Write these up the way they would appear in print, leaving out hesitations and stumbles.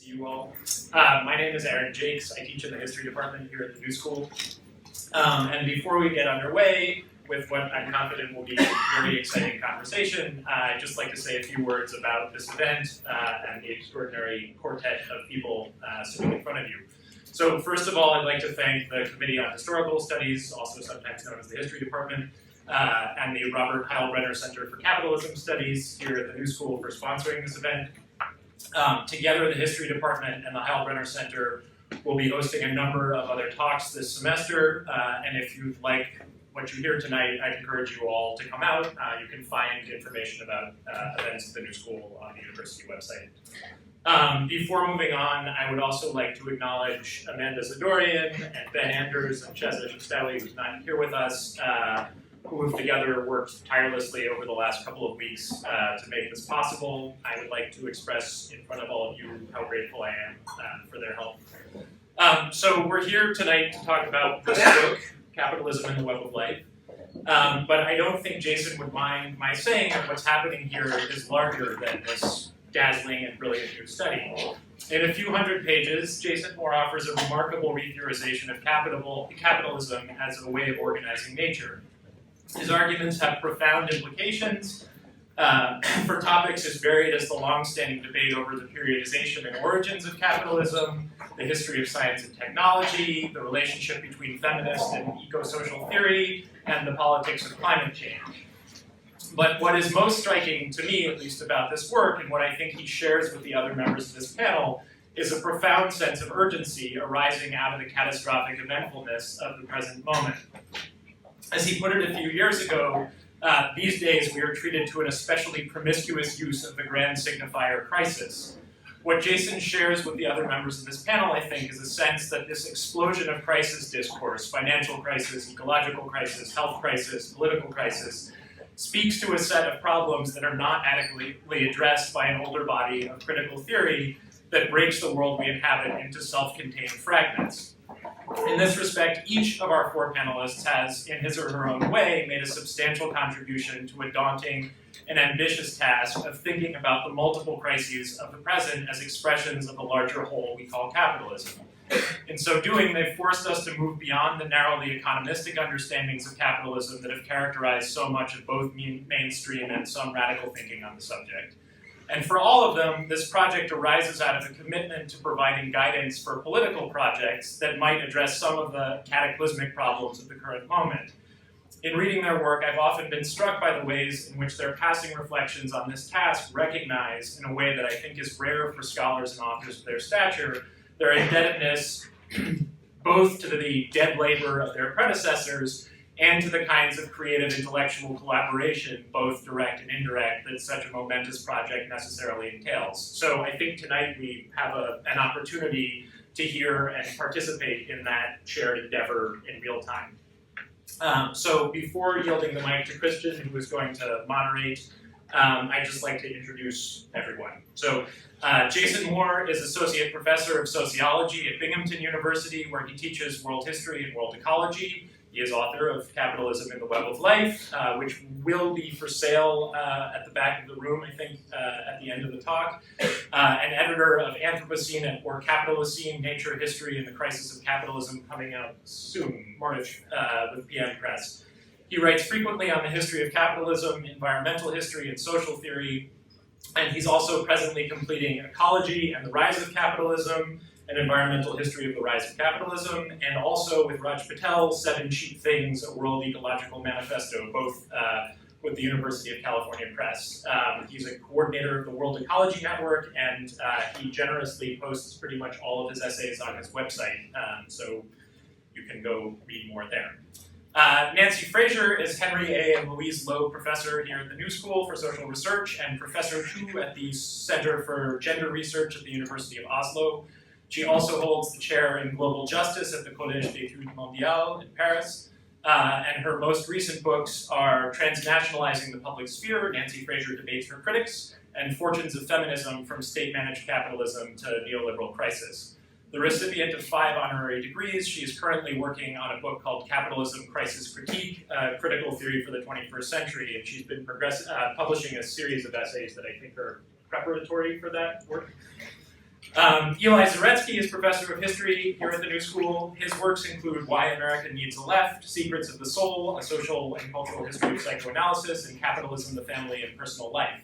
see you all. My name is Aaron Jakes. I teach in the history department here at the New School. And before we get underway with what I'm confident will be a very exciting conversation, I'd just like to say a few words about this event and the extraordinary quartet of people sitting in front of you. So first of all, I'd like to thank the Committee on Historical Studies, also sometimes known as the History Department, and the Heilbroner Center for Capitalism Studies here at the New School for sponsoring this event. Together, the History Department and the Heilbroner Center will be hosting a number of other talks this semester, and if you'd like what you hear tonight, I'd encourage you all to come out. You can find information about events at the New School on the university website. Before moving on, I would also like to acknowledge Amanda Zadorian and Ben Anders and Chesa Shosteli, who's not here with us, who have together worked tirelessly over the last couple of weeks to make this possible. I would like to express in front of all of you how grateful I am for their help. So we're here tonight to talk about this book, Capitalism and the Web of Life. But I don't think Jason would mind my saying that what's happening here is larger than this dazzling and brilliant new study. In a few hundred pages, Jason Moore offers a remarkable retheorization of capitalism as a way of organizing nature. His arguments have profound implications for topics as varied as the long-standing debate over the periodization and origins of capitalism, the history of science and technology, the relationship between feminist and eco-social theory, and the politics of climate change. But what is most striking to me, at least, about this work, and what I think he shares with the other members of this panel, is a profound sense of urgency arising out of the catastrophic eventfulness of the present moment. As he put it a few years ago, these days we are treated to an especially promiscuous use of the grand signifier crisis. What Jason shares with the other members of this panel, I think, is a sense that this explosion of crisis discourse, financial crisis, ecological crisis, health crisis, political crisis, speaks to a set of problems that are not adequately addressed by an older body of critical theory that breaks the world we inhabit into self-contained fragments. In this respect, each of our four panelists has, in his or her own way, made a substantial contribution to a daunting and ambitious task of thinking about the multiple crises of the present as expressions of the larger whole we call capitalism. In so doing, they've forced us to move beyond the narrowly economistic understandings of capitalism that have characterized so much of both mainstream and some radical thinking on the subject. And for all of them, this project arises out of a commitment to providing guidance for political projects that might address some of the cataclysmic problems of the current moment. In reading their work, I've often been struck by the ways in which their passing reflections on this task recognize, in a way that I think is rare for scholars and authors of their stature, their indebtedness both to the dead labor of their predecessors and to the kinds of creative intellectual collaboration, both direct and indirect, that such a momentous project necessarily entails. So I think tonight we have an opportunity to hear and participate in that shared endeavor in real time. So before yielding the mic to Christian, who is going to moderate, I'd just like to introduce everyone. So Jason Moore is Associate Professor of Sociology at Binghamton University, where he teaches world history and world ecology. He is author of Capitalism and the Web of Life, which will be for sale at the back of the room, I think, at the end of the talk. And editor of Anthropocene or Capitalocene, Nature, History, and the Crisis of Capitalism, coming out soon, March, with PM Press. He writes frequently on the history of capitalism, environmental history, and social theory. And he's also presently completing Ecology and the Rise of Capitalism, an environmental history of the rise of capitalism, and also with Raj Patel, 7 Cheap Things, a world ecological manifesto, both with the University of California Press. He's a coordinator of the World Ecology Network, and he generously posts pretty much all of his essays on his website, so you can go read more there. Nancy Fraser is Henry A. and Louise Loeb Professor here at the New School for Social Research and Professor too at the Center for Gender Research at the University of Oslo. She also holds the chair in Global Justice at the Collège d'Études Mondiales in Paris. And her most recent books are Transnationalizing the Public Sphere, Nancy Fraser Debates Her Critics, and Fortunes of Feminism, From State-Managed Capitalism to Neoliberal Crisis. The recipient of 5 honorary degrees, she is currently working on a book called Capitalism Crisis Critique, Critical Theory for the 21st Century, and she's been publishing a series of essays that I think are preparatory for that work. Eli Zaretsky is professor of history here at the New School. His works include Why America Needs a Left, Secrets of the Soul, A Social and Cultural History of Psychoanalysis, and Capitalism, the Family, and Personal Life.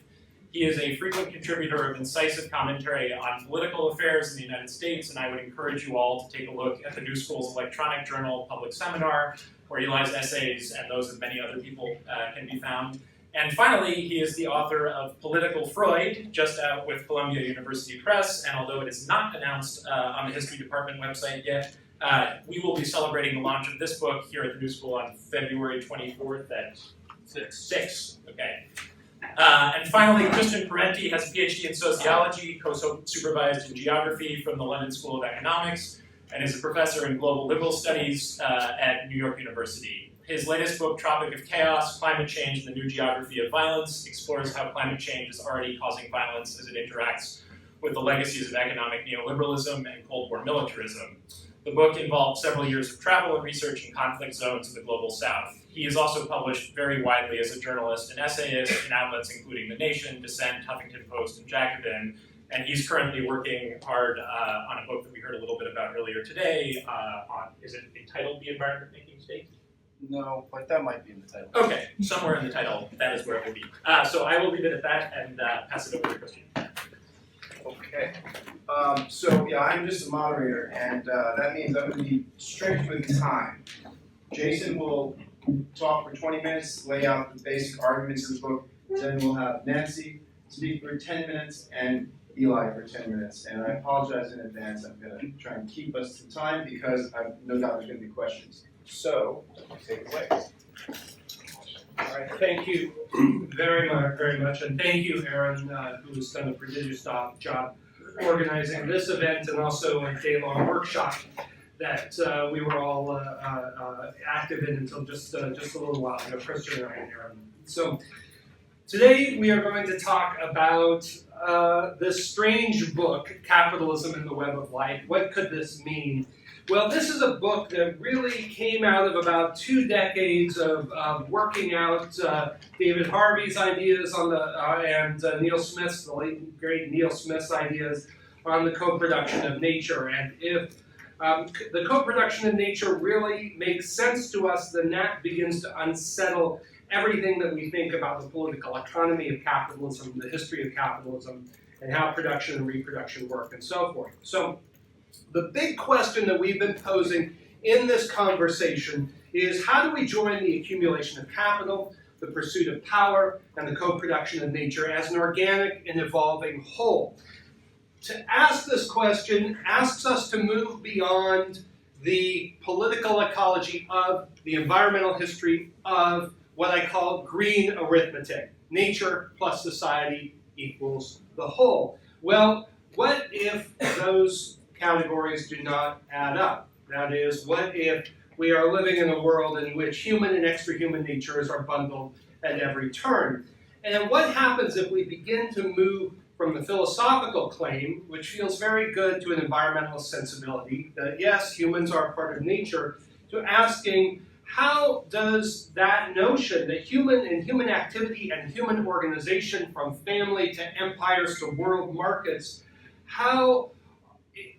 He is a frequent contributor of incisive commentary on political affairs in the United States, and I would encourage you all to take a look at the New School's electronic journal, Public Seminar, where Eli's essays and those of many other people can be found. And finally, he is the author of Political Freud, just out with Columbia University Press, and although it is not announced on the History Department website yet, we will be celebrating the launch of this book here at the New School on February 24th at 6. Okay. And finally, Christian Parenti has a PhD in sociology, co-supervised in geography from the London School of Economics, and is a professor in global liberal studies at New York University. His latest book, Tropic of Chaos, Climate Change and the New Geography of Violence, explores how climate change is already causing violence as it interacts with the legacies of economic neoliberalism and Cold War militarism. The book involved several years of travel and research in conflict zones of the global south. He is also published very widely as a journalist and essayist in outlets including The Nation, Dissent, Huffington Post, and Jacobin, and he's currently working hard on a book that we heard a little bit about earlier today. Is it entitled The Environment Making State? No, but that might be in the title. Okay, somewhere in the title, that is where it will be. So I will leave it at that and pass it over to Christian. Okay. So yeah, I'm just a moderator, and that means I'm going to be strict with time. Jason will talk for 20 minutes, lay out the basic arguments of the book. Then we'll have Nancy speak for 10 minutes and Eli for 10 minutes. And I apologize in advance. I'm going to try and keep us to time because I've no doubt there's going to be questions. So, take it away. All right, thank you very much, and thank you, Aaron, who has done a prodigious job organizing this event and also a day-long workshop that we were all active in until just a little while ago, Christian and I and Aaron. So today we are going to talk about this strange book, Capitalism and the Web of Life. What could this mean? Well, this is a book that really came out of about 2 decades of working out David Harvey's ideas on and Neil Smith's, the late great Neil Smith's ideas on the co-production of nature. And if the co-production of nature really makes sense to us, then that begins to unsettle everything that we think about the political economy of capitalism, the history of capitalism, and how production and reproduction work, and so forth. So the big question that we've been posing in this conversation is, how do we join the accumulation of capital, the pursuit of power, and the co-production of nature as an organic and evolving whole? To ask this question asks us to move beyond the political ecology of the environmental history of what I call green arithmetic. Nature plus society equals the whole. Well, what if those categories do not add up? That is, what if we are living in a world in which human and extra-human natures are bundled at every turn? And what happens if we begin to move from the philosophical claim, which feels very good to an environmentalist sensibility, that yes, humans are part of nature, to asking, how does that notion that human activity and human organization, from family to empires to world markets, how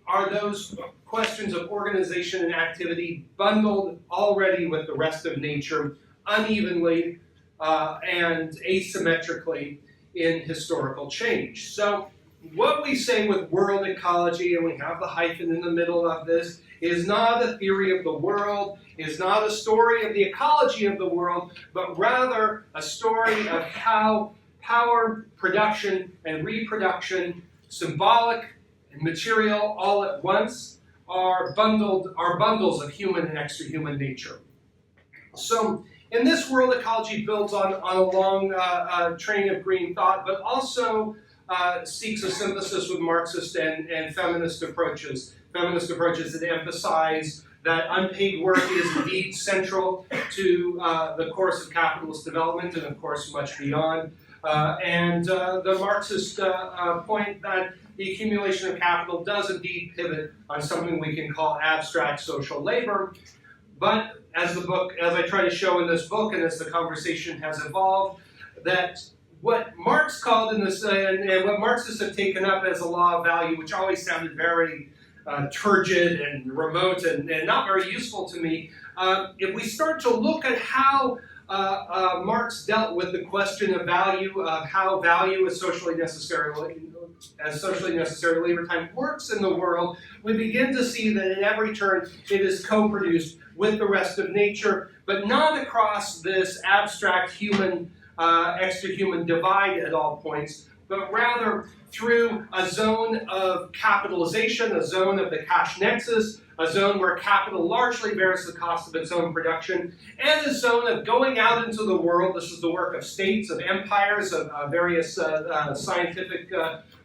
are those questions of organization and activity bundled already with the rest of nature unevenly and asymmetrically in historical change? So what we say with world ecology, and we have the hyphen in the middle of this, is not a theory of the world, is not a story of the ecology of the world, but rather a story of how power, production, and reproduction, symbolic and material all at once, are bundles of human and extra-human nature. So, and this world ecology builds on a long train of green thought, but also seeks a synthesis with Marxist and feminist approaches that emphasize that unpaid work is indeed central to the course of capitalist development, and of course much beyond. And the Marxist point that the accumulation of capital does indeed pivot on something we can call abstract social labor. But as I try to show in this book, and as the conversation has evolved, that what Marx called in this, and what Marxists have taken up as a law of value, which always sounded very turgid and remote and not very useful to me, if we start to look at how Marx dealt with the question of value, of how value is socially necessary labor time works in the world, we begin to see that at every turn it is co-produced with the rest of nature, but not across this abstract human, extra-human divide at all points, but rather through a zone of capitalization, a zone of the cash nexus, a zone where capital largely bears the cost of its own production, and a zone of going out into the world. This is the work of states, of empires, of various scientific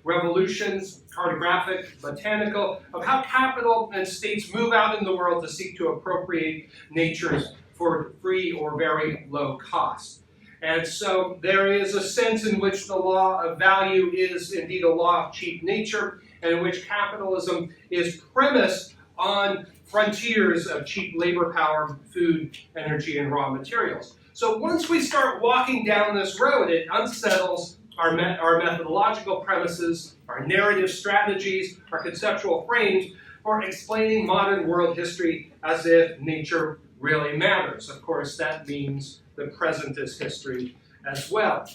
revolutions, cartographic, botanical, of how capital and states move out in the world to seek to appropriate natures for free or very low cost. And so there is a sense in which the law of value is indeed a law of cheap nature, and in which capitalism is premised on frontiers of cheap labor power, food, energy, and raw materials. So once we start walking down this road, it unsettles our methodological premises, our narrative strategies, our conceptual frames for explaining modern world history as if nature really matters. Of course, that means the present is history as well.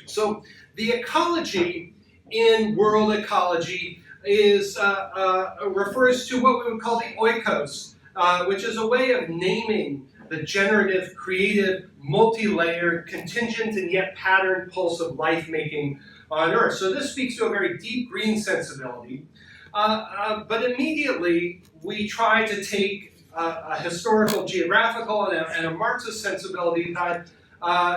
So the ecology in world ecology is refers to what we would call the oikos, which is a way of naming the generative, creative, multi-layered, contingent, and yet patterned pulse of life-making on Earth. So this speaks to a very deep green sensibility. But immediately, we try to take a historical, geographical, and a Marxist sensibility that,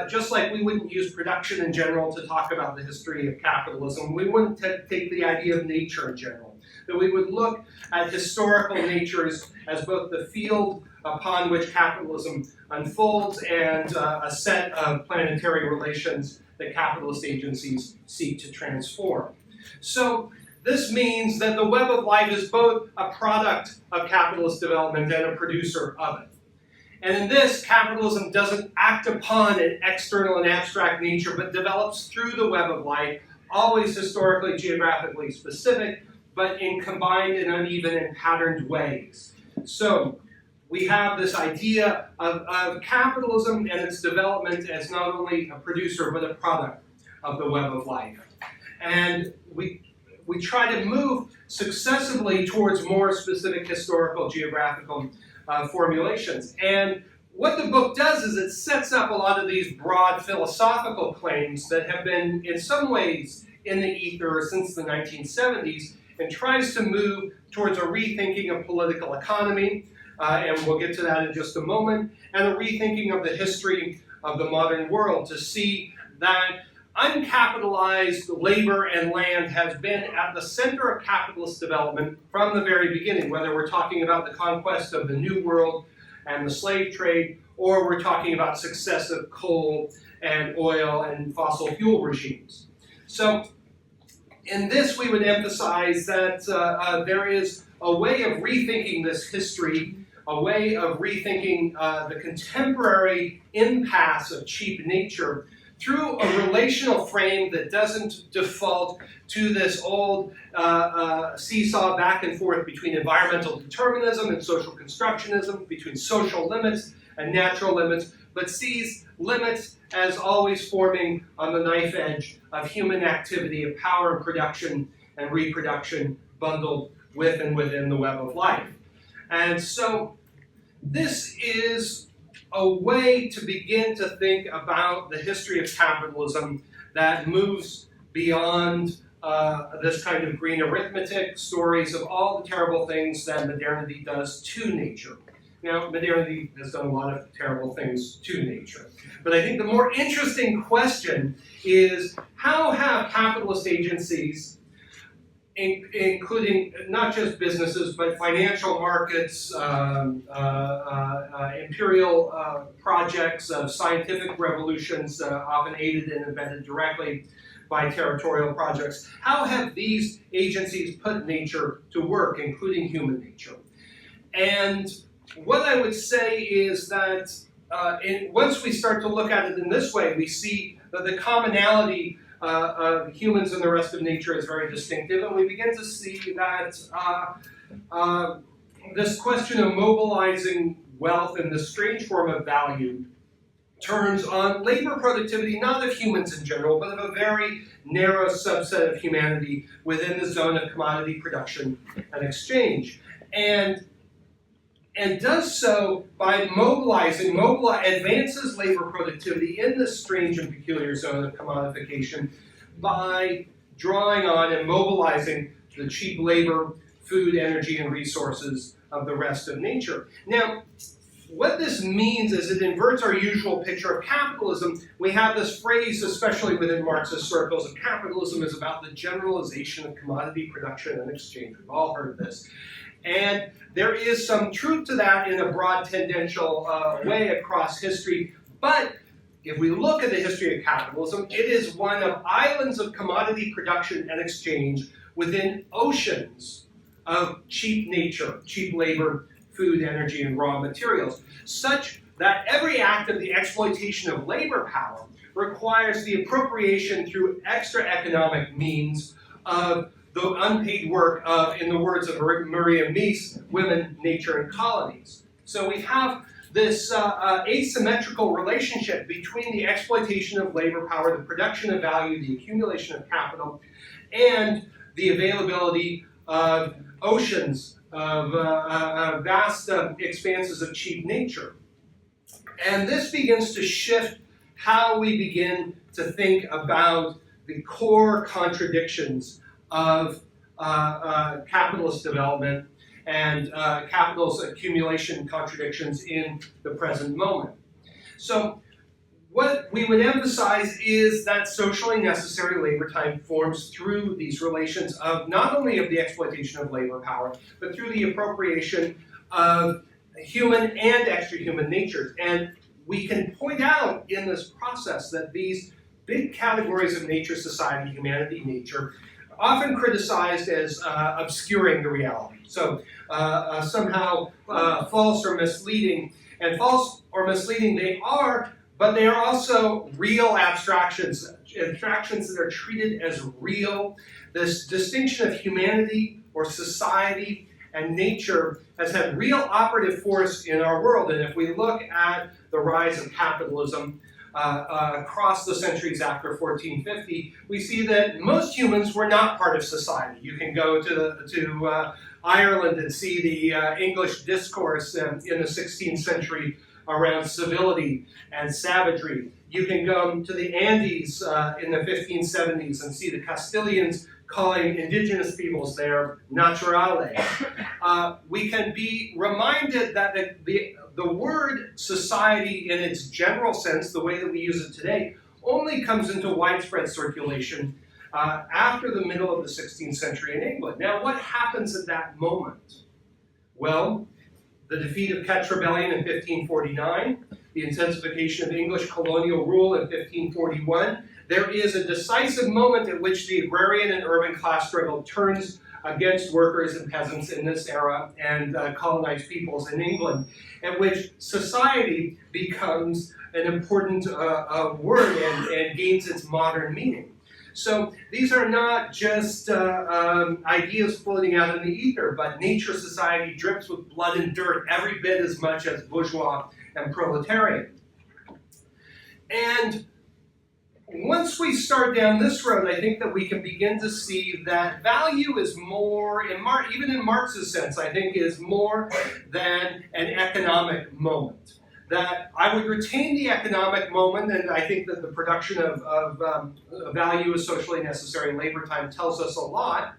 just like we wouldn't use production in general to talk about the history of capitalism, we wouldn't take the idea of nature in general. That we would look at historical natures as both the field upon which capitalism unfolds and a set of planetary relations that capitalist agencies seek to transform. So this means that the web of life is both a product of capitalist development and a producer of it. And in this, capitalism doesn't act upon an external and abstract nature, but develops through the web of life, always historically, geographically specific, but in combined and uneven and patterned ways. So we have this idea of capitalism and its development as not only a producer, but a product of the web of life. And we try to move successively towards more specific historical, geographical formulations. And what the book does is it sets up a lot of these broad philosophical claims that have been in some ways in the ether since the 1970s and tries to move towards a rethinking of political economy, and we'll get to that in just a moment, and a rethinking of the history of the modern world to see that uncapitalized labor and land has been at the center of capitalist development from the very beginning, whether we're talking about the conquest of the New World and the slave trade, or we're talking about successive coal and oil and fossil fuel regimes. So in this, we would emphasize that there is a way of rethinking this history, a way of rethinking the contemporary impasse of cheap nature through a relational frame that doesn't default to this old seesaw back and forth between environmental determinism and social constructionism, between social limits and natural limits, but sees limits as always forming on the knife edge of human activity, of power and production and reproduction bundled with and within the web of life. And so this is a way to begin to think about the history of capitalism that moves beyond this kind of green arithmetic, stories of all the terrible things that modernity does to nature. Now, modernity has done a lot of terrible things to nature. But I think the more interesting question is, how have capitalist agencies, including not just businesses, but financial markets, imperial projects of scientific revolutions, often aided and embedded directly by territorial projects, how have these agencies put nature to work, including human nature? And what I would say is that once we start to look at it in this way, we see that the commonality of humans and the rest of nature is very distinctive, and we begin to see that this question of mobilizing wealth in this strange form of value turns on labor productivity, not of humans in general, but of a very narrow subset of humanity within the zone of commodity production and exchange. And does so by advances labor productivity in this strange and peculiar zone of commodification by drawing on and mobilizing the cheap labor, food, energy, and resources of the rest of nature. Now, what this means is it inverts our usual picture of capitalism. We have this phrase, especially within Marxist circles, of capitalism is about the generalization of commodity production and exchange. We've all heard this. And there is some truth to that in a broad tendential way across history. But if we look at the history of capitalism, it is one of islands of commodity production and exchange within oceans of cheap nature, cheap labor, food, energy, and raw materials, such that every act of the exploitation of labor power requires the appropriation through extra economic means of the unpaid work of, in the words of Maria Mies, women, nature, and colonies. So we have this asymmetrical relationship between the exploitation of labor power, the production of value, the accumulation of capital, and the availability of oceans of vast expanses of cheap nature. And this begins to shift how we begin to think about the core contradictions of capitalist development and capital's accumulation contradictions in the present moment. So what we would emphasize is that socially necessary labor time forms through these relations of not only of the exploitation of labor power, but through the appropriation of human and extra-human natures. And we can point out in this process that these big categories of nature, society, humanity, nature, often criticized as obscuring the reality. So somehow false or misleading. And false or misleading they are, but they are also real abstractions, abstractions that are treated as real. This distinction of humanity or society and nature has had real operative force in our world. And if we look at the rise of capitalism across the centuries after 1450, we see that most humans were not part of society. You can go to Ireland and see the English discourse in the 16th century around civility and savagery. You can go to the Andes in the 1570s and see the Castilians calling indigenous peoples there naturales. We can be reminded that the word society in its general sense, the way that we use it today, only comes into widespread circulation after the middle of the 16th century in England. Now, what happens at that moment? Well, the defeat of Kett's Rebellion in 1549, the intensification of English colonial rule in 1541, there is a decisive moment at which the agrarian and urban class struggle turns against workers and peasants in this era and colonized peoples in England, at which society becomes an important word and gains its modern meaning. So these are not just ideas floating out in the ether, but nature society drips with blood and dirt every bit as much as bourgeois and proletarian. And once we start down this road, I think that we can begin to see that value is more, even in Marx's sense, I think is more than an economic moment. That I would retain the economic moment, and I think that the production of value is socially necessary labor time tells us a lot.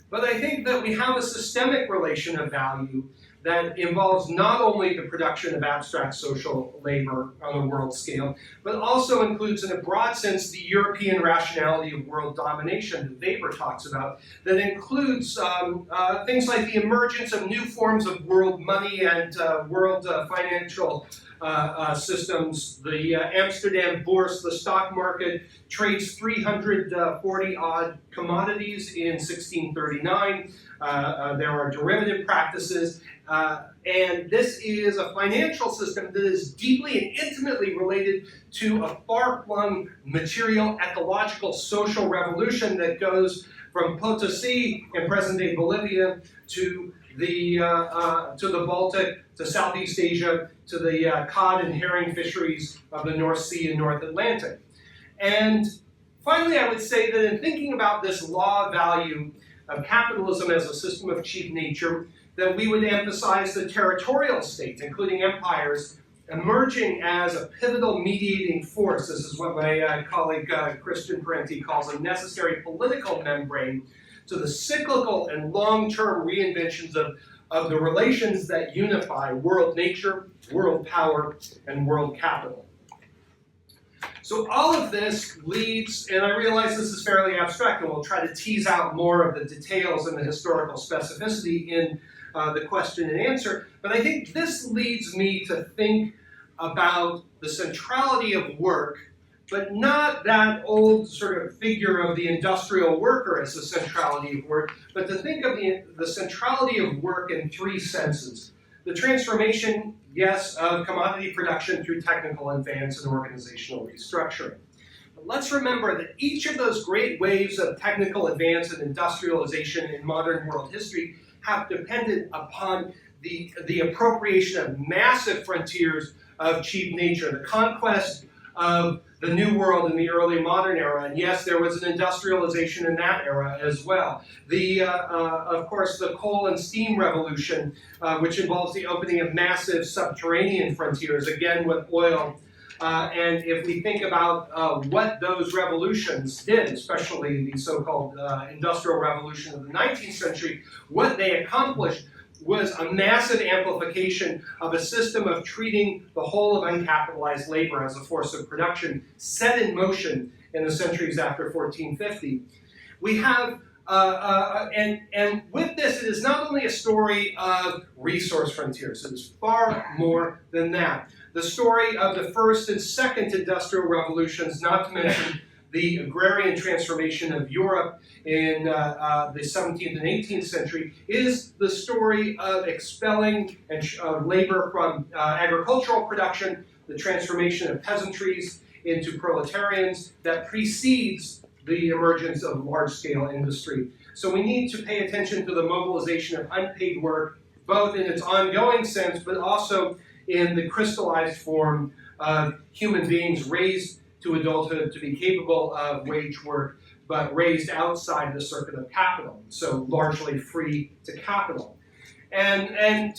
But I think that we have a systemic relation of value that involves not only the production of abstract social labor on a world scale, but also includes in a broad sense the European rationality of world domination that Weber talks about, that includes things like the emergence of new forms of world money and world financial systems. The Amsterdam Bourse, the stock market, trades 340 odd commodities in 1639. There are derivative practices. And this is a financial system that is deeply and intimately related to a far-flung material, ecological, social revolution that goes from Potosi in present-day Bolivia to the Baltic, to Southeast Asia, to the cod and herring fisheries of the North Sea and North Atlantic. And finally, I would say that in thinking about this law of value of capitalism as a system of cheap nature, that we would emphasize the territorial state, including empires, emerging as a pivotal mediating force. This is what my colleague Christian Parenti calls a necessary political membrane to the cyclical and long-term reinventions of the relations that unify world nature, world power, and world capital. So all of this leads, and I realize this is fairly abstract, and we'll try to tease out more of the details and the historical specificity in the question and answer, but I think this leads me to think about the centrality of work, but not that old sort of figure of the industrial worker as the centrality of work, but to think of the centrality of work in three senses. The transformation, yes, of commodity production through technical advance and organizational restructuring. But let's remember that each of those great waves of technical advance and industrialization in modern world history have depended upon the appropriation of massive frontiers of cheap nature, the conquest of the New World in the early modern era, and yes, there was an industrialization in that era as well. Of course, the coal and steam revolution, which involves the opening of massive subterranean frontiers, again with oil. And if we think about what those revolutions did, especially the so-called Industrial Revolution of the 19th century, what they accomplished was a massive amplification of a system of treating the whole of uncapitalized labor as a force of production set in motion in the centuries after 1450. We have, and with this, it is not only a story of resource frontiers, it is far more than that. The story of the first and second industrial revolutions, not to mention the agrarian transformation of Europe in the 17th and 18th century, is the story of expelling labor from agricultural production, the transformation of peasantries into proletarians that precedes the emergence of large-scale industry. So we need to pay attention to the mobilization of unpaid work, both in its ongoing sense, but also in the crystallized form of human beings raised to adulthood to be capable of wage work, but raised outside the circuit of capital, so largely free to capital. And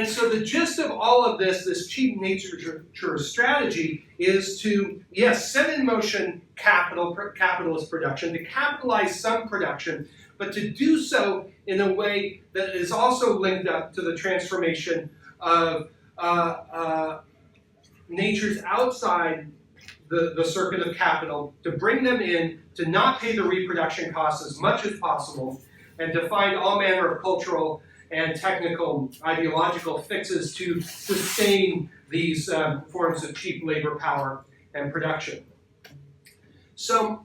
so the gist of all of this cheap nature strategy is to, yes, set in motion capitalist production, to capitalize some production, but to do so in a way that is also linked up to the transformation of natures outside the circuit of capital, to bring them in, to not pay the reproduction costs as much as possible, and to find all manner of cultural and technical ideological fixes to sustain these forms of cheap labor power and production. So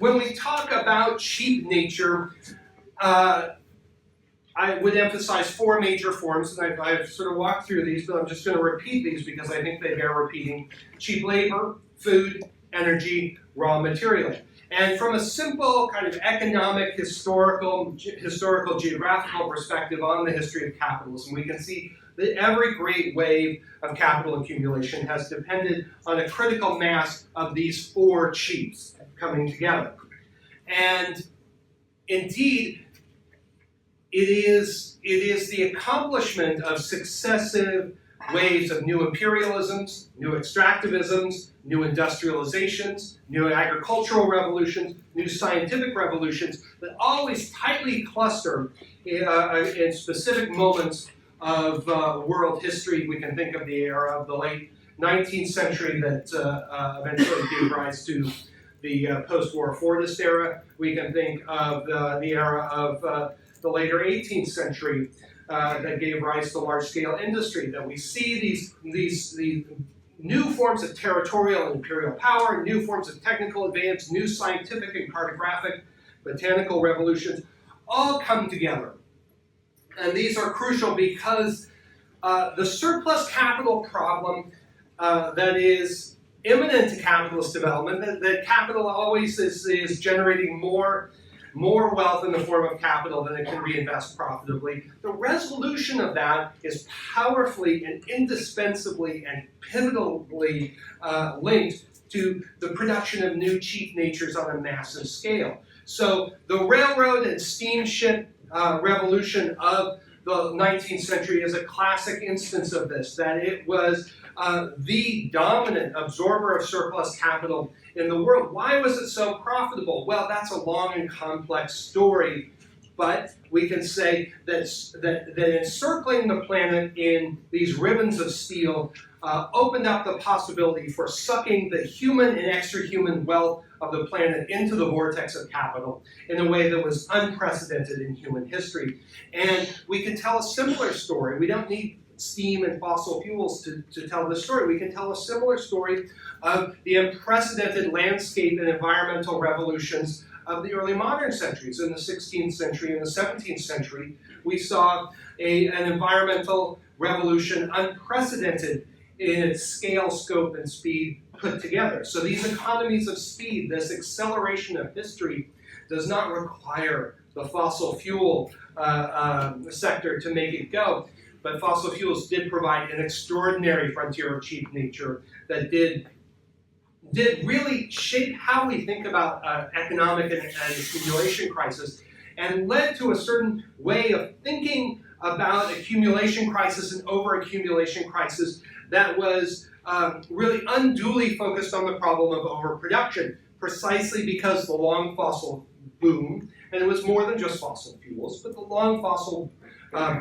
when we talk about cheap nature, I would emphasize four major forms, and I've sort of walked through these, but I'm just going to repeat these because I think they bear repeating. Cheap labor, food, energy, raw material. And from a simple kind of economic, historical, geographical perspective on the history of capitalism, we can see that every great wave of capital accumulation has depended on a critical mass of these four cheaps coming together. And indeed, it is the accomplishment of successive waves of new imperialisms, new extractivisms, new industrializations, new agricultural revolutions, new scientific revolutions that always tightly cluster in specific moments of world history. We can think of the era of the late 19th century that eventually gave rise to the post-war Fordist era. We can think of the era of the later 18th century that gave rise to large-scale industry, that we see these new forms of territorial and imperial power, new forms of technical advance, new scientific and cartographic, botanical revolutions, all come together. And these are crucial because the surplus capital problem that is imminent to capitalist development, that capital always is generating more wealth in the form of capital than it can reinvest profitably. The resolution of that is powerfully and indispensably and pivotally linked to the production of new cheap natures on a massive scale. So the railroad and steamship revolution of the 19th century is a classic instance of this, that it was the dominant absorber of surplus capital in the world. Why was it so profitable? Well, that's a long and complex story, but we can say that encircling the planet in these ribbons of steel opened up the possibility for sucking the human and extra-human wealth of the planet into the vortex of capital in a way that was unprecedented in human history. And we can tell a similar story. We don't need steam and fossil fuels to tell this story. We can tell a similar story of the unprecedented landscape and environmental revolutions of the early modern centuries. In the 16th century and the 17th century, we saw an environmental revolution unprecedented in its scale, scope, and speed put together. So these economies of speed, this acceleration of history, does not require the fossil fuel sector to make it go. But fossil fuels did provide an extraordinary frontier of cheap nature that did really shape how we think about economic and accumulation crisis, and led to a certain way of thinking about accumulation crisis and over-accumulation crisis that was really unduly focused on the problem of overproduction, precisely because the long fossil boom, and it was more than just fossil fuels, but the long fossil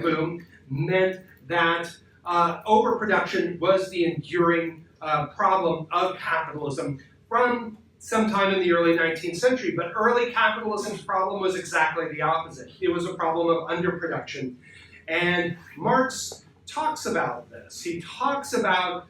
boom meant that overproduction was the enduring problem of capitalism from sometime in the early 19th century. But early capitalism's problem was exactly the opposite. It was a problem of underproduction. And Marx talks about this. He talks about,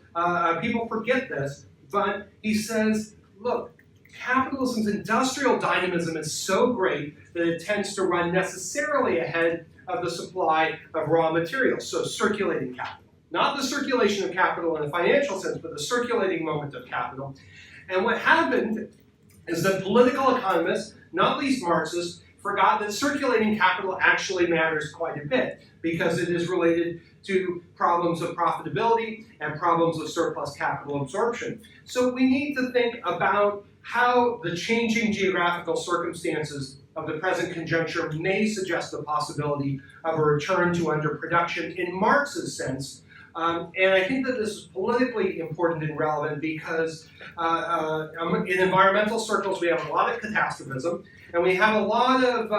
people forget this, but he says, look, capitalism's industrial dynamism is so great that it tends to run necessarily ahead of the supply of raw materials, so circulating capital. Not the circulation of capital in a financial sense, but the circulating moment of capital. And what happened is that political economists, not least Marxists, forgot that circulating capital actually matters quite a bit because it is related to problems of profitability and problems of surplus capital absorption. So we need to think about how the changing geographical circumstances of the present conjuncture may suggest the possibility of a return to underproduction in Marx's sense. And I think that this is politically important and relevant because in environmental circles we have a lot of catastrophism, and we have a lot of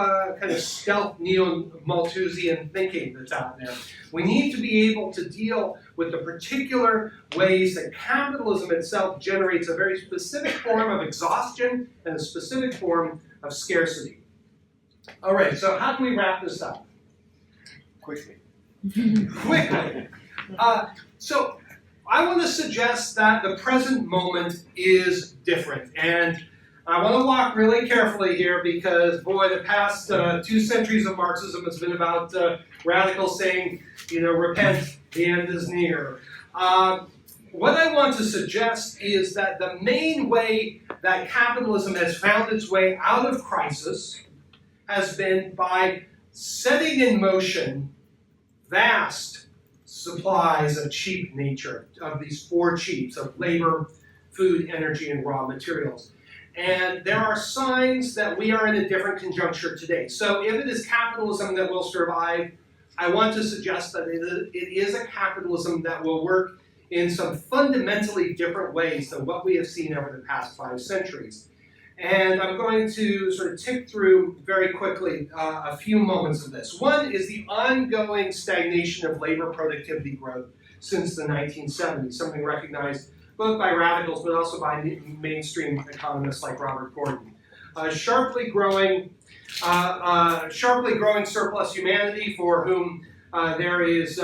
kind of stealth neo-Malthusian thinking that's out there. We need to be able to deal with the particular ways that capitalism itself generates a very specific form of exhaustion and a specific form of scarcity. All right, so how can we wrap this up? Quickly. Quickly. So I want to suggest that the present moment is different. And I want to walk really carefully here because, boy, the past 2 centuries of Marxism has been about radicals saying, repent, the end is near. What I want to suggest is that the main way that capitalism has found its way out of crisis has been by setting in motion vast supplies of cheap nature, of these 4 cheaps, of labor, food, energy, and raw materials. And there are signs that we are in a different conjuncture today. So if it is capitalism that will survive, I want to suggest that it is a capitalism that will work in some fundamentally different ways than what we have seen over the past 5 centuries. And I'm going to sort of tick through very quickly a few moments of this. One is the ongoing stagnation of labor productivity growth since the 1970s, something recognized both by radicals but also by mainstream economists like Robert Gordon. Sharply growing surplus humanity for whom there is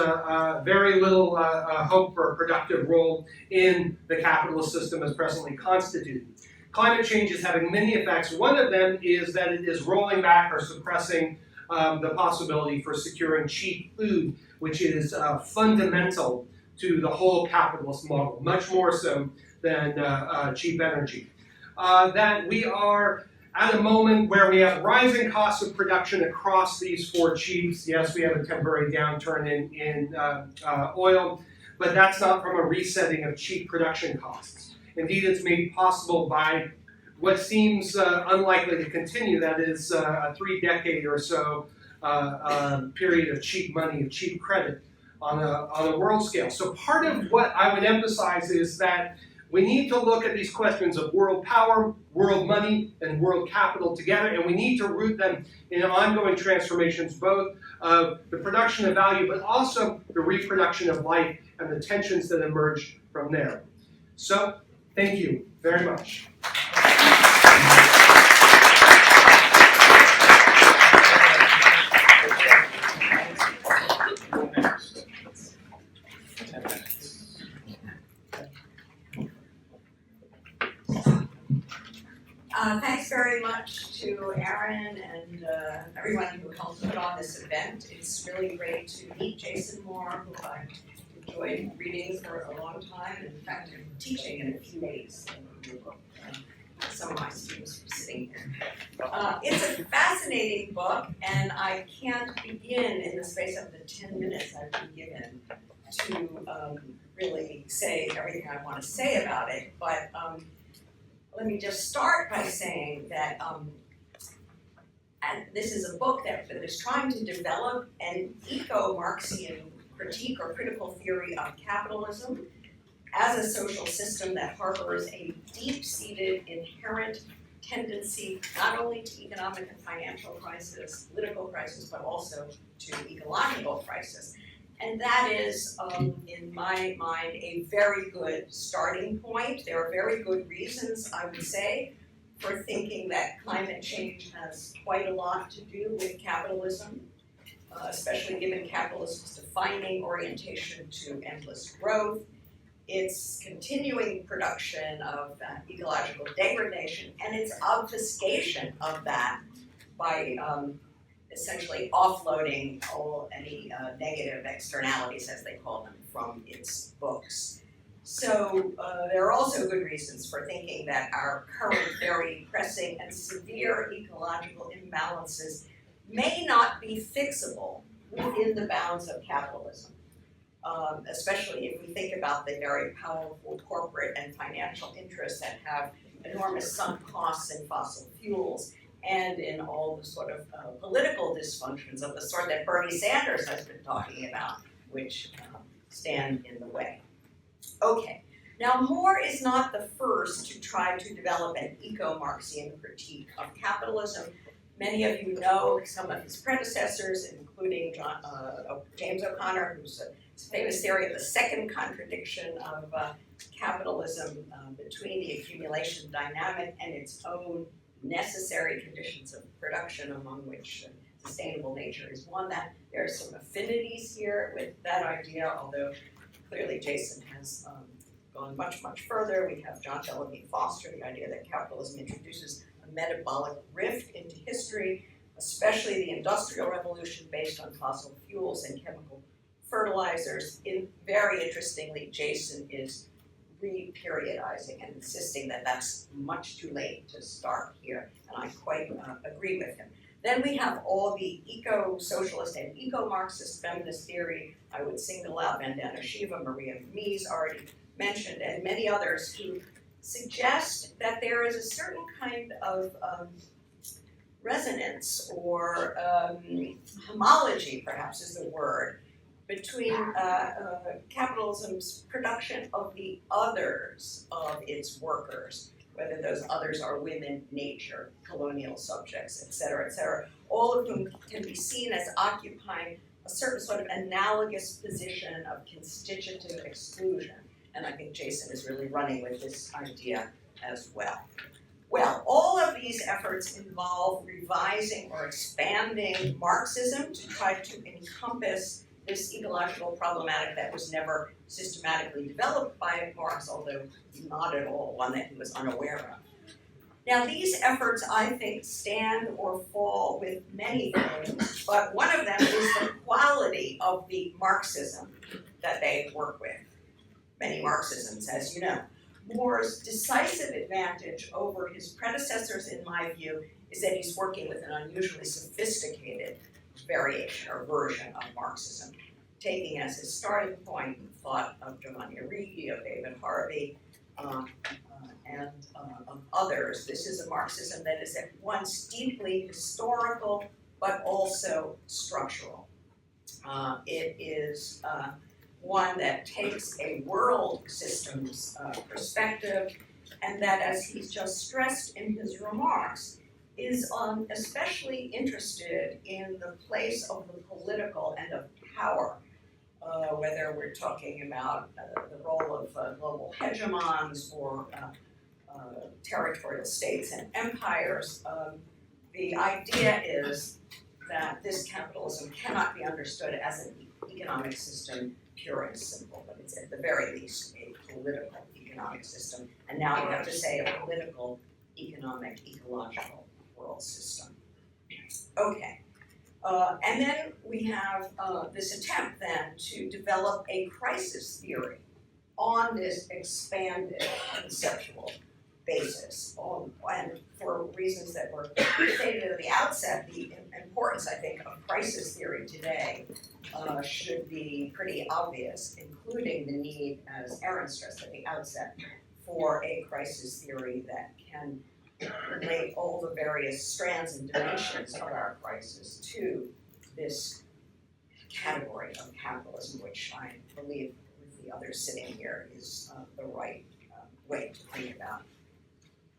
very little hope for a productive role in the capitalist system as presently constituted. Climate change is having many effects. One of them is that it is rolling back or suppressing the possibility for securing cheap food which is fundamental to the whole capitalist model, much more so than cheap energy. That we are at a moment where we have rising costs of production across these four chiefs. Yes, we have a temporary downturn in oil, but that's not from a resetting of cheap production costs. Indeed, it's made possible by what seems unlikely to continue, that is a 3-decade or so period of cheap money, of cheap credit on a world scale. So part of what I would emphasize is that we need to look at these questions of world power, world money, and world capital together, and we need to root them in ongoing transformations, both of the production of value, but also the reproduction of life and the tensions that emerge from there. So, thank you very much. Thanks very much to Aaron and everyone who helped put on this event. It's really great to meet Jason Moore, who I've enjoyed reading for a long time, and in fact, I'm teaching in a few weeks. Some of my students are sitting here. It's a fascinating book, and I can't begin in the space of the 10 minutes I've been given to really say everything I want to say about it, but let me just start by saying that and this is a book that is trying to develop an eco-Marxian critique or critical theory of capitalism as a social system that harbors a deep-seated inherent tendency not only to economic and financial crisis, political crisis, but also to ecological crisis. And that is, in my mind, a very good starting point. There are very good reasons, I would say, for thinking that climate change has quite a lot to do with capitalism, especially given capitalism's defining orientation to endless growth, its continuing production of ecological degradation, and its obfuscation of that by essentially offloading any negative externalities, as they call them, from its books. So there are also good reasons for thinking that our current very pressing and severe ecological imbalances may not be fixable within the bounds of capitalism, especially if we think about the very powerful corporate and financial interests that have enormous sunk costs in fossil fuels and in all the sort of political dysfunctions of the sort that Bernie Sanders has been talking about, which stand in the way. Okay, now Moore is not the first to try to develop an eco-Marxian critique of capitalism. Many of you know some of his predecessors, including James O'Connor, who's a famous theory of the second contradiction of capitalism between the accumulation dynamic and its own necessary conditions of production, among which sustainable nature is one. That there are some affinities here with that idea, although clearly Jason has gone much, much further. We have John Bellamy Foster, the idea that capitalism introduces a metabolic rift into history, especially the Industrial Revolution based on fossil fuels and chemical fertilizers. Very interestingly, Jason is re-periodizing and insisting that that's much too late to start here, and I quite agree with him. Then we have all the eco-socialist and eco-Marxist feminist theory. I would single out Vandana Shiva, Maria Mies already mentioned, and many others who suggest that there is a certain kind of resonance or homology, perhaps is the word, between capitalism's production of the others of its workers, whether those others are women, nature, colonial subjects, et cetera, all of whom can be seen as occupying a certain sort of analogous position of constitutive exclusion. And I think Jason is really running with this idea as well. Well, all of these efforts involve revising or expanding Marxism to try to encompass this ecological problematic that was never systematically developed by Marx, although not at all one that he was unaware of. Now, these efforts, I think, stand or fall with many things, but one of them is the quality of the Marxism that they work with. Many Marxisms, as you know. More's decisive advantage over his predecessors, in my view, is that he's working with an unusually sophisticated variation or version of Marxism, taking as his starting point the thought of Giovanni Arrighi, of David Harvey, and of others. This is a Marxism that is at once deeply historical, but also structural. It is one that takes a world systems perspective, and that, as he's just stressed in his remarks, is especially interested in the place of the political and of power, whether we're talking about the role of global hegemons or territorial states and empires. The idea is that this capitalism cannot be understood as an economic system pure and simple, but it's at the very least a political economic system, and now we have to say a political, economic, ecological world system. Okay, and then we have this attempt then to develop a crisis theory on this expanded conceptual basis, and for reasons that were stated at the outset, the importance, I think, of crisis theory today should be pretty obvious, including the need, as Aaron stressed at the outset, for a crisis theory that can relate all the various strands and dimensions of our crisis to this category of capitalism, which I believe, with the others sitting here, is the right way to think about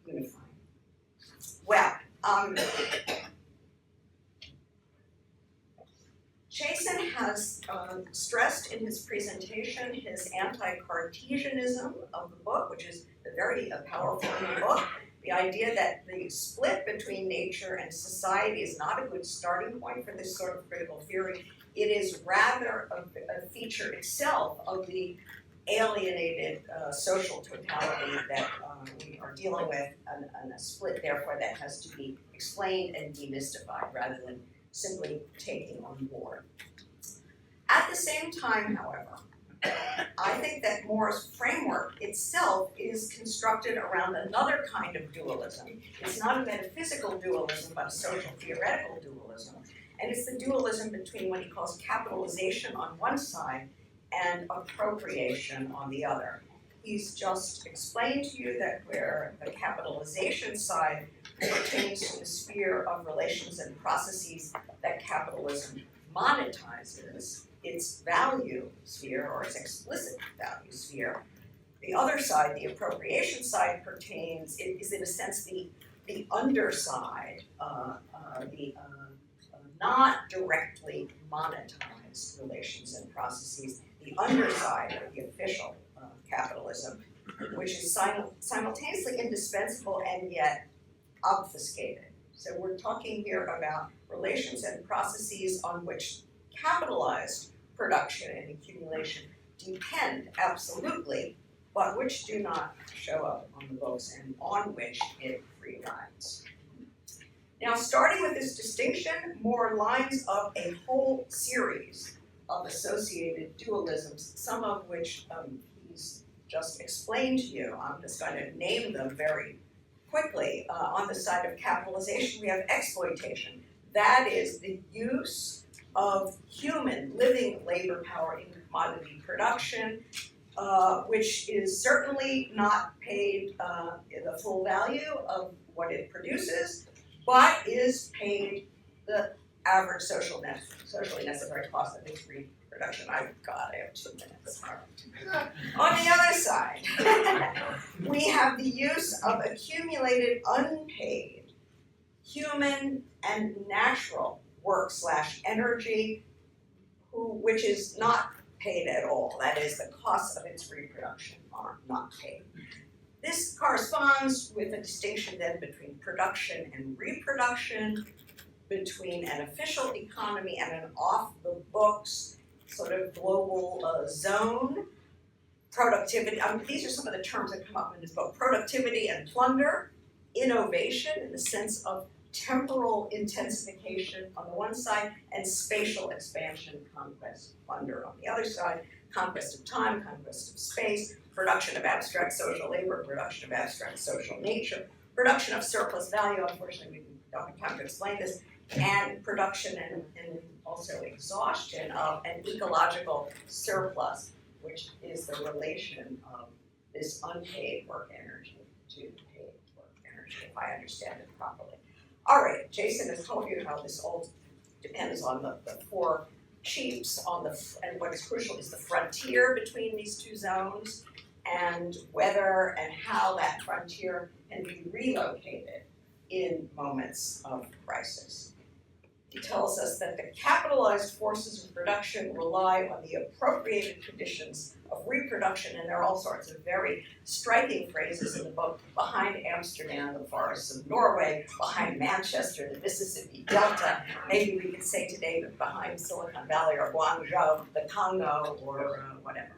unifying. Well, Jason has stressed in his presentation his anti-Cartesianism of the book, which is a very powerful book. The idea that the split between nature and society is not a good starting point for this sort of critical theory. It is rather a feature itself of the alienated social totality that we are dealing with, and a split, therefore, that has to be explained and demystified rather than simply taking on board. At the same time, however, I think that More's framework itself is constructed around another kind of dualism. It's not a metaphysical dualism, but a social theoretical dualism. And it's the dualism between what he calls capitalization on one side and appropriation on the other. He's just explained to you that where the capitalization side pertains to the sphere of relations and processes that capitalism monetizes, its value sphere, or its explicit value sphere. The other side, the appropriation side, is in a sense the underside, the not directly monetized relations and processes, the underside of the official capitalism, which is simultaneously indispensable and yet obfuscated. So we're talking here about relations and processes on which capitalized production and accumulation depend absolutely, but which do not show up on the books and on which it free rides. Now, starting with this distinction, More lines up a whole series of associated dualisms, some of which he's just explained to you. I'm just going to name them very quickly. On the side of capitalization, we have exploitation. That is the use of human living labor power in commodity production, which is certainly not paid the full value of what it produces, but is paid the average socially necessary cost of its reproduction. I have 2 minutes. On the other side, we have the use of accumulated unpaid human and natural work/energy, which is not paid at all. That is, the costs of its reproduction are not paid. This corresponds with a distinction then between production and reproduction, between an official economy and an off-the-books sort of global zone. Productivity, these are some of the terms that come up in this book. Productivity and plunder, innovation in the sense of temporal intensification on the one side and spatial expansion, conquest, plunder on the other side, conquest of time, conquest of space, production of abstract social labor, production of abstract social nature, production of surplus value, unfortunately we don't have time to explain this, and production and also exhaustion of an ecological surplus, which is the relation of this unpaid work energy to paid work energy, if I understand it properly. All right, Jason has told you how this all depends on the four chiefs on and what is crucial is the frontier between these two zones and whether and how that frontier can be relocated in moments of crisis. He tells us that the capitalized forces of production rely on the appropriated conditions of reproduction, and there are all sorts of very striking phrases in the book. Behind Amsterdam, the forests of Norway; behind Manchester, the Mississippi Delta. Maybe we could say today that behind Silicon Valley or Guangzhou, the Congo, or whatever.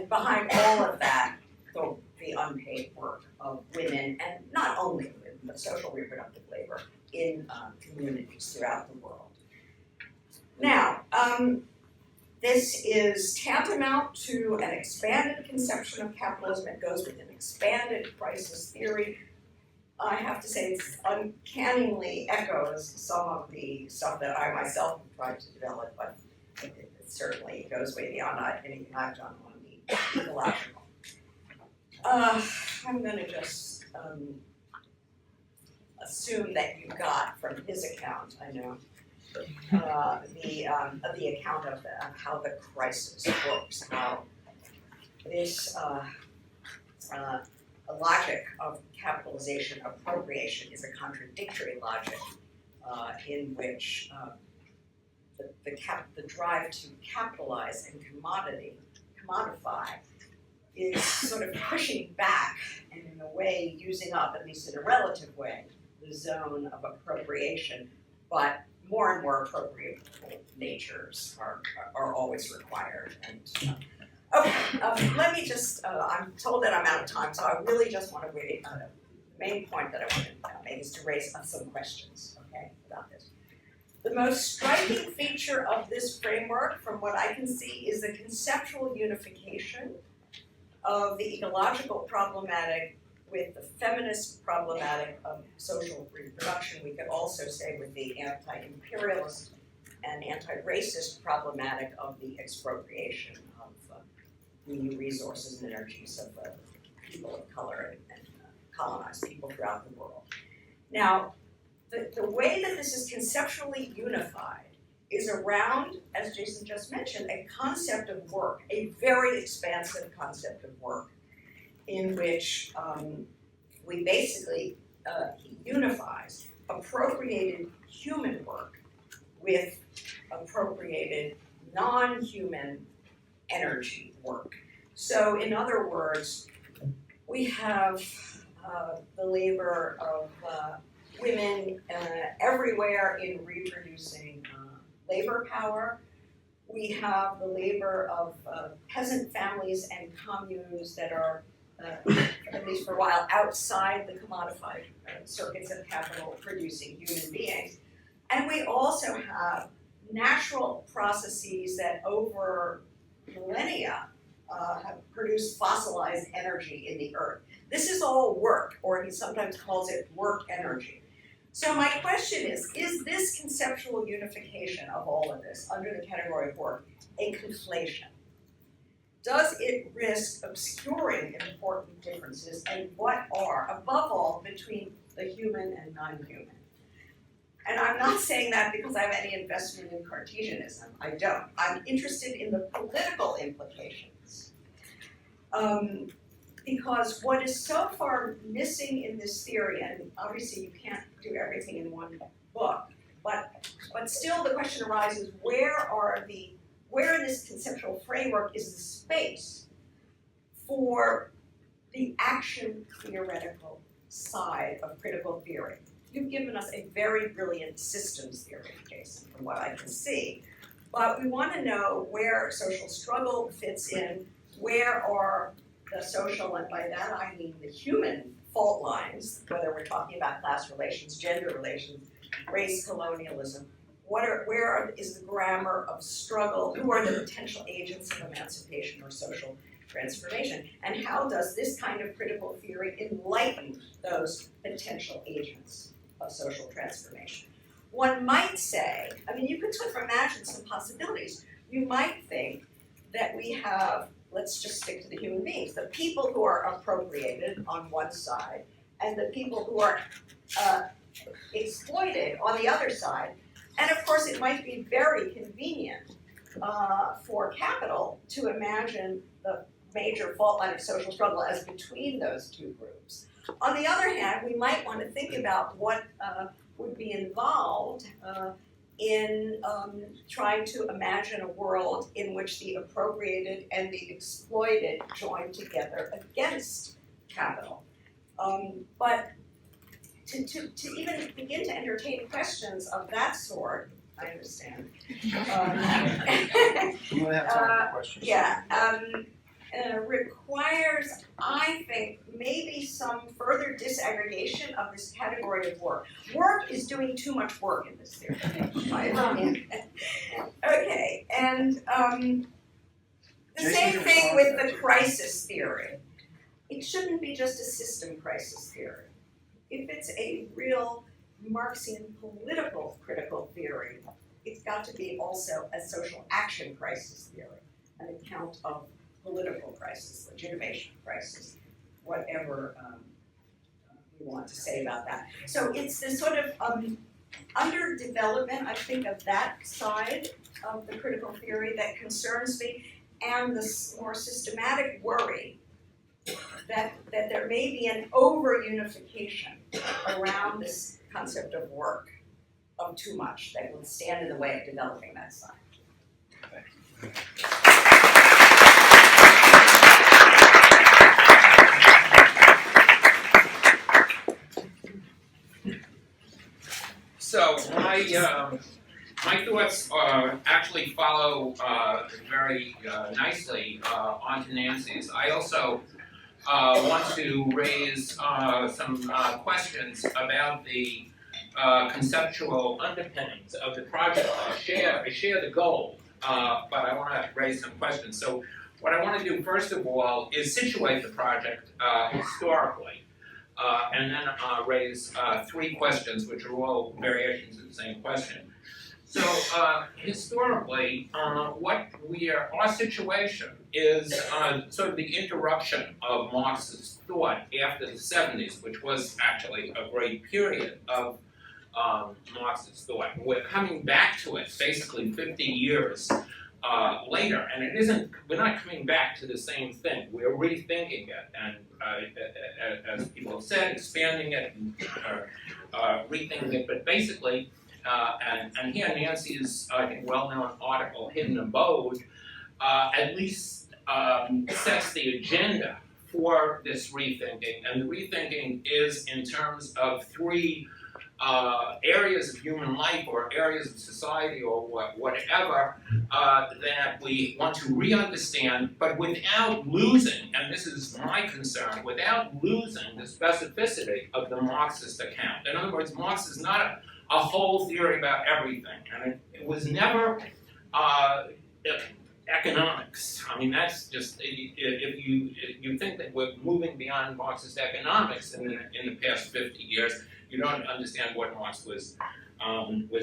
Behind all of that, the unpaid work of women, and not only women, but social reproductive labor in communities throughout the world. Now, this is tantamount to an expanded conception of capitalism. It goes with an expanded crisis theory. I have to say it uncannily echoes some of the stuff that I myself have tried to develop, but it certainly goes way beyond anything I've done on the ecological. I'm going to just assume that you got from his account, I know, the account of how the crisis works, how this logic of capitalization appropriation is a contradictory logic in which the drive to capitalize and commodify is sort of pushing back and in a way using up, at least in a relative way, the zone of appropriation, but more and more appropriate natures are always required. And let me just, I'm told that I'm out of time, so I really just want to wait. The main point that I want to make is to raise some questions, okay, about this. The most striking feature of this framework, from what I can see, is the conceptual unification of the ecological problematic with the feminist problematic of social reproduction. We could also say with the anti-imperialist and anti-racist problematic of the expropriation of new resources and energies of people of color and colonized people throughout the world. Now, the way that this is conceptually unified is around, as Jason just mentioned, a concept of work, a very expansive concept of work, in which we basically, he unifies appropriated human work with appropriated non-human energy work. So in other words, we have the labor of women everywhere in reproducing labor power. We have the labor of peasant families and communes that are, at least for a while, outside the commodified circuits of capital producing human beings. And we also have natural processes that over millennia have produced fossilized energy in the earth. This is all work, or he sometimes calls it work energy. So my question is this conceptual unification of all of this under the category of work a conflation? Does it risk obscuring important differences, and what are, above all, between the human and non-human? And I'm not saying that because I have any investment in Cartesianism. I don't. I'm interested in the political implications. Because what is so far missing in this theory, and obviously you can't do everything in one book, but still the question arises, where in this conceptual framework is the space for the action theoretical side of critical theory? You've given us a very brilliant systems theory, Jason, from what I can see, but we want to know where social struggle fits in, where are the social, and by that I mean the human fault lines, whether we're talking about class relations, gender relations, race, colonialism, where is the grammar of struggle, who are the potential agents of emancipation or social transformation, and how does this kind of critical theory enlighten those potential agents of social transformation? One might say, I mean, you could sort of imagine some possibilities. You might think that we have, let's just stick to the human beings, the people who are appropriated on one side, and the people who are exploited on the other side. And of course, it might be very convenient for capital to imagine the major fault line of social struggle as between those two groups. On the other hand, we might want to think about what would be involved in trying to imagine a world in which the appropriated and the exploited join together against capital. But to even begin to entertain questions of that sort, I understand. You want to have time for questions? Requires, I think, maybe some further disaggregation of this category of work. Work is doing too much work in this theory, in my opinion. Okay, and the same thing with the crisis theory. It shouldn't be just a system crisis theory. If it's a real Marxian political critical theory, it's got to be also a social action crisis theory, an account of political crisis, legitimation crisis, whatever we want to say about that. So it's this sort of underdevelopment, I think, of that side of the critical theory that concerns me, and the more systematic worry that there may be an over-unification around this concept of work, of too much, that will stand in the way of developing that side. So my thoughts actually follow very nicely onto Nancy's. I also want to raise some questions about the conceptual underpinnings of the project. I share the goal, but I want to raise some questions. So what I want to do first of all is situate the project historically. And then raise three questions, which are all variations of the same question. So historically, our situation is sort of the interruption of Marxist thought after the 70s, which was actually a great period of Marxist thought. We're coming back to it basically 50 years later, and we're not coming back to the same thing. We're rethinking it, and as people have said, expanding it, and rethinking it, but basically, and here Nancy's, I think, well-known article, Hidden Abode, at least sets the agenda for this rethinking, and the rethinking is in terms of three areas of human life or areas of society or whatever that we want to re-understand, but without losing, and this is my concern, without losing the specificity of the Marxist account. In other words, Marx is not a whole theory about everything, and it was never economics. I mean, that's just, if you think that we're moving beyond Marxist economics in the past 50 years, you don't understand what Marx was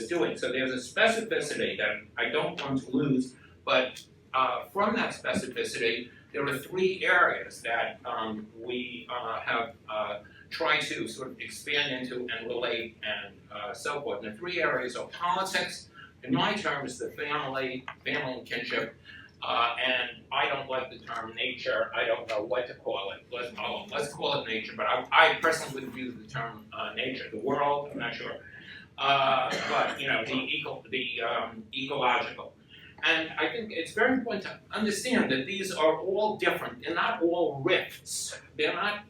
doing. So there's a specificity that I don't want to lose, but from that specificity, there are three areas that we have tried to sort of expand into and relate and so forth. And the three areas are politics, in my terms, the family and kinship, and I don't like the term nature. I don't know what to call it. Let's call it nature, but I personally would use the term nature. The world, I'm not sure, but you know, the ecological. And I think it's very important to understand that these are all different. They're not all rifts. They're not.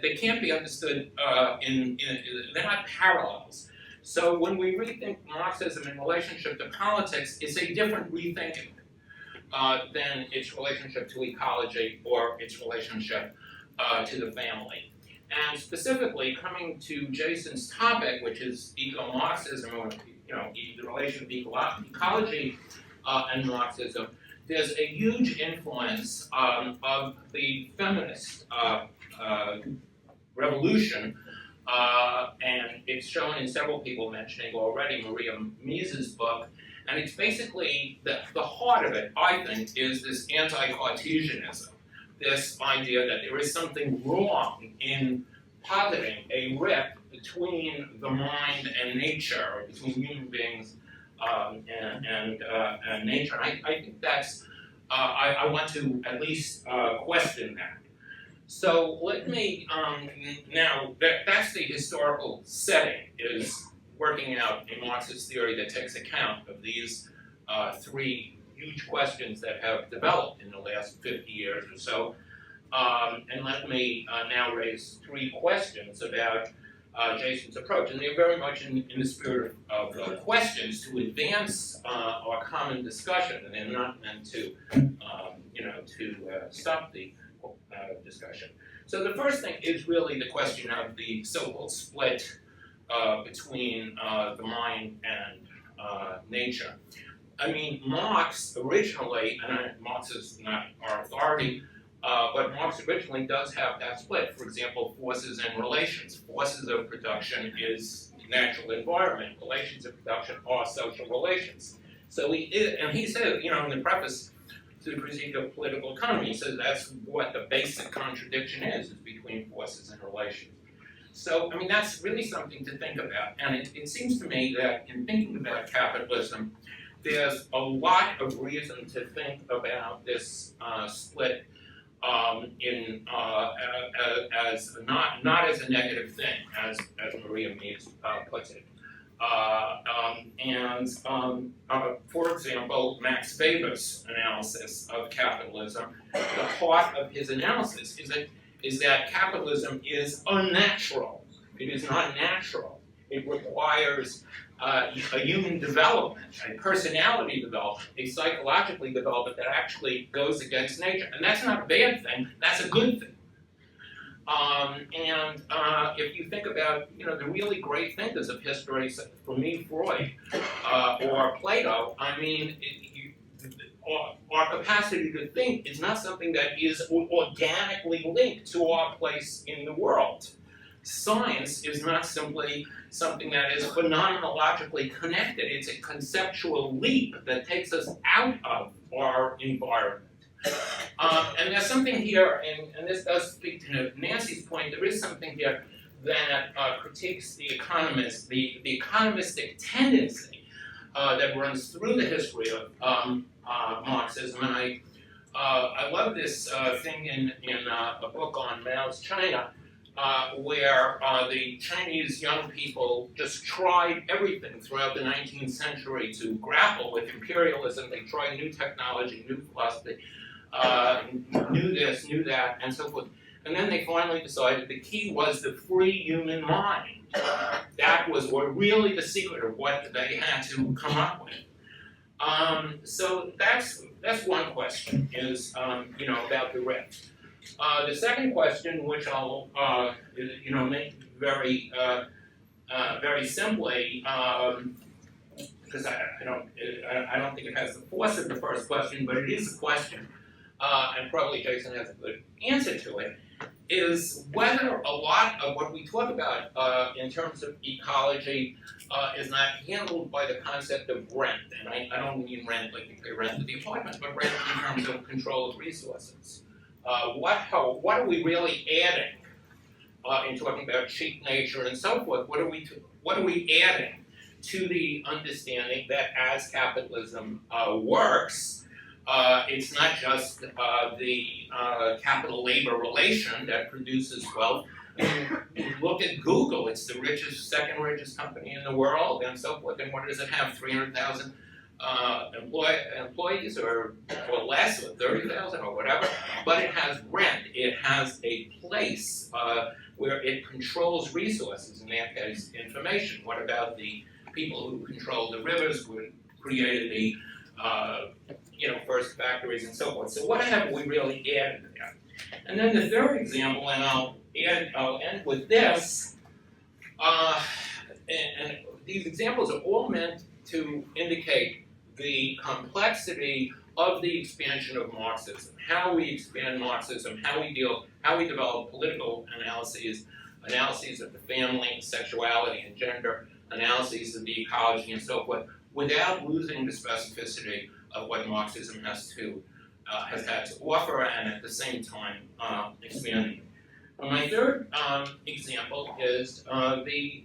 They can't be understood they're not parallels. So when we rethink Marxism in relationship to politics, it's a different rethinking. than its relationship to ecology or its relationship to the family. And specifically, coming to Jason's topic, which is eco-Marxism, or the relation of ecology and Marxism, there's a huge influence of the feminist revolution, and it's shown in several people mentioning already Maria Mies's book, and it's basically, the heart of it, I think, is this anti-Cartesianism, this idea that there is something wrong in positing a rift between the mind and nature, or between human beings and nature. I think that's, I want to at least question that. So let me, now, that's the historical setting, is working out a Marxist theory that takes account of these three huge questions that have developed in the last 50 years or so. And let me now raise three questions about Jason's approach. And they're very much in the spirit of questions to advance our common discussion, and they're not meant to, stop the discussion. So the first thing is really the question of the so-called split between the mind and nature. I mean, Marx originally, and Marx is not our authority, but Marx originally does have that split. For example, forces and relations. Forces of production is natural environment. Relations of production are social relations. So he said, in the preface to the Critique of Political Economy, he says that's what the basic contradiction is between forces and relations. So, I mean, that's really something to think about. And it seems to me that in thinking about capitalism, there's a lot of reason to think about this split as not as a negative thing, as Maria Mies puts it. For example, Max Weber's analysis of capitalism, the heart of his analysis is that capitalism is unnatural. It is not natural. It requires a human development, a personality development, a psychologically development that actually goes against nature. And that's not a bad thing, that's a good thing. If you think about, the really great thinkers of history, for me, Freud, or Plato, I mean, our capacity to think is not something that is organically linked to our place in the world. Science is not simply something that is phenomenologically connected. It's a conceptual leap that takes us out of our environment. And there's something here, and this does speak to Nancy's point, there is something here that critiques the economistic tendency that runs through the history of Marxism. And I love this thing in a book on Mao's China, where the Chinese young people just tried everything throughout the 19th century to grapple with imperialism. They tried new technology, new philosophy, knew this, knew that, and so forth. And then they finally decided the key was the free human mind. That was really the secret of what they had to come up with. So that's one question, is about the rift. The second question, which I'll make very simply, because I don't think it has the force of the first question, but it is a question, and probably Jason has a good answer to it, is whether a lot of what we talk about in terms of ecology is not handled by the concept of rent. And I don't mean rent like you pay rent to the apartment, but rent in terms of control of resources. What are we really adding in talking about cheap nature and so forth? What are we adding to the understanding that as capitalism works, it's not just the capital-labor relation that produces wealth. I mean, look at Google; it's the second richest company in the world, and so forth. And what does it have? 300,000 employees, or less, or 30,000, or whatever. But it has rent. It has a place where it controls resources. In that case, information. What about the people who control the rivers? Who created the first factories and so forth. So what have we really added there? And then the third example, and I'll end with this, and these examples are all meant to indicate the complexity of the expansion of Marxism, how we expand Marxism, how we develop political analyses of the family, sexuality and gender, analyses of the ecology and so forth, without losing the specificity of what Marxism has had to offer, and at the same time expanding. My third example is the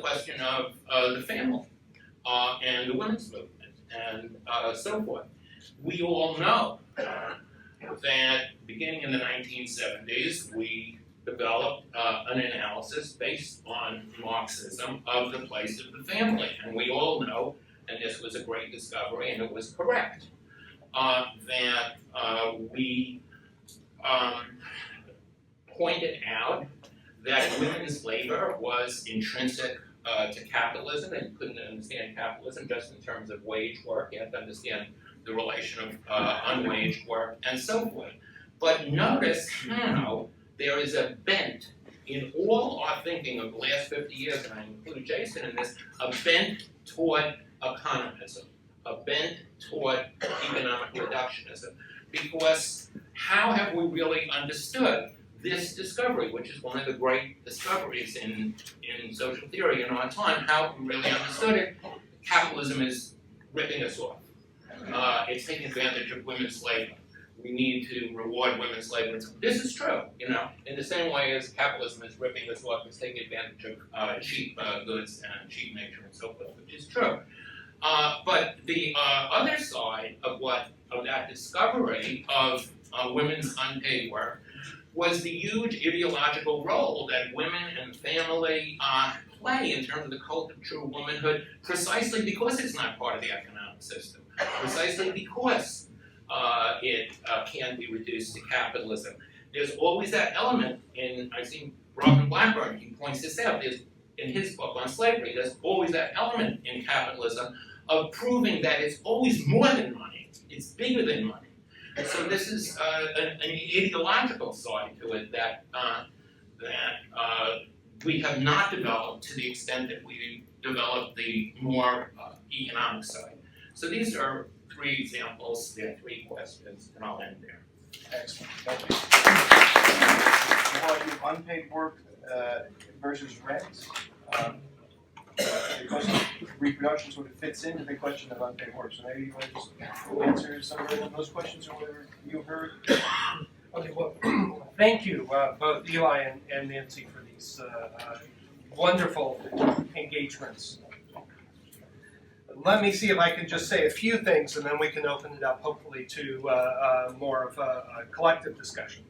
question of the family and the women's movement and so forth. We all know that beginning in the 1970s, we developed an analysis based on Marxism of the place of the family. And we all know, and this was a great discovery, and it was correct, that we pointed out that women's labor was intrinsic to capitalism, and you couldn't understand capitalism just in terms of wage work. You had to understand the relation of unwaged work and so forth. But notice how there is a bent in all our thinking of the last 50 years, and I include Jason in this, a bent toward economism, a bent toward economic reductionism. Because how have we really understood this discovery, which is one of the great discoveries in social theory in our time? How have we really understood it? Capitalism is ripping us off. It's taking advantage of women's labor. We need to reward women's labor. This is true, in the same way as capitalism is ripping us off, it's taking advantage of cheap goods and cheap nature and so forth, which is true. But the other side of that discovery of women's unpaid work was the huge ideological role that women and family play in terms of the cult of true womanhood, precisely because it's not part of the economic system, precisely because it can be reduced to capitalism. There's always that element I've seen Robin Blackburn, he points this out, in his book on slavery, there's always that element in capitalism of proving that it's always more than money, it's bigger than money. So this is an ideological side to it that we have not developed to the extent that we developed the more economic side. So these are 3 examples, there are 3 questions, and I'll end there. Excellent, thank you. You want to do unpaid work versus rent? The question of reproduction sort of fits into the question of unpaid work. So maybe you want to just answer some of those questions or whatever you heard. Okay, well, thank you, both Eli and Nancy, for these wonderful engagements. Let me see if I can just say a few things, and then we can open it up, hopefully, to more of a collective discussion.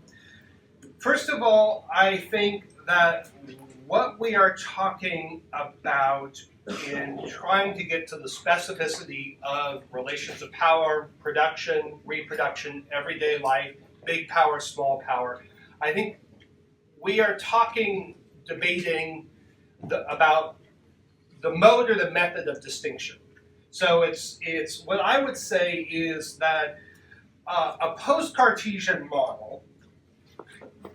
First of all, I think that what we are talking about in trying to get to the specificity of relations of power, production, reproduction, everyday life, big power, small power, I think we are debating about the mode or the method of distinction. So it's what I would say is that a post-Cartesian model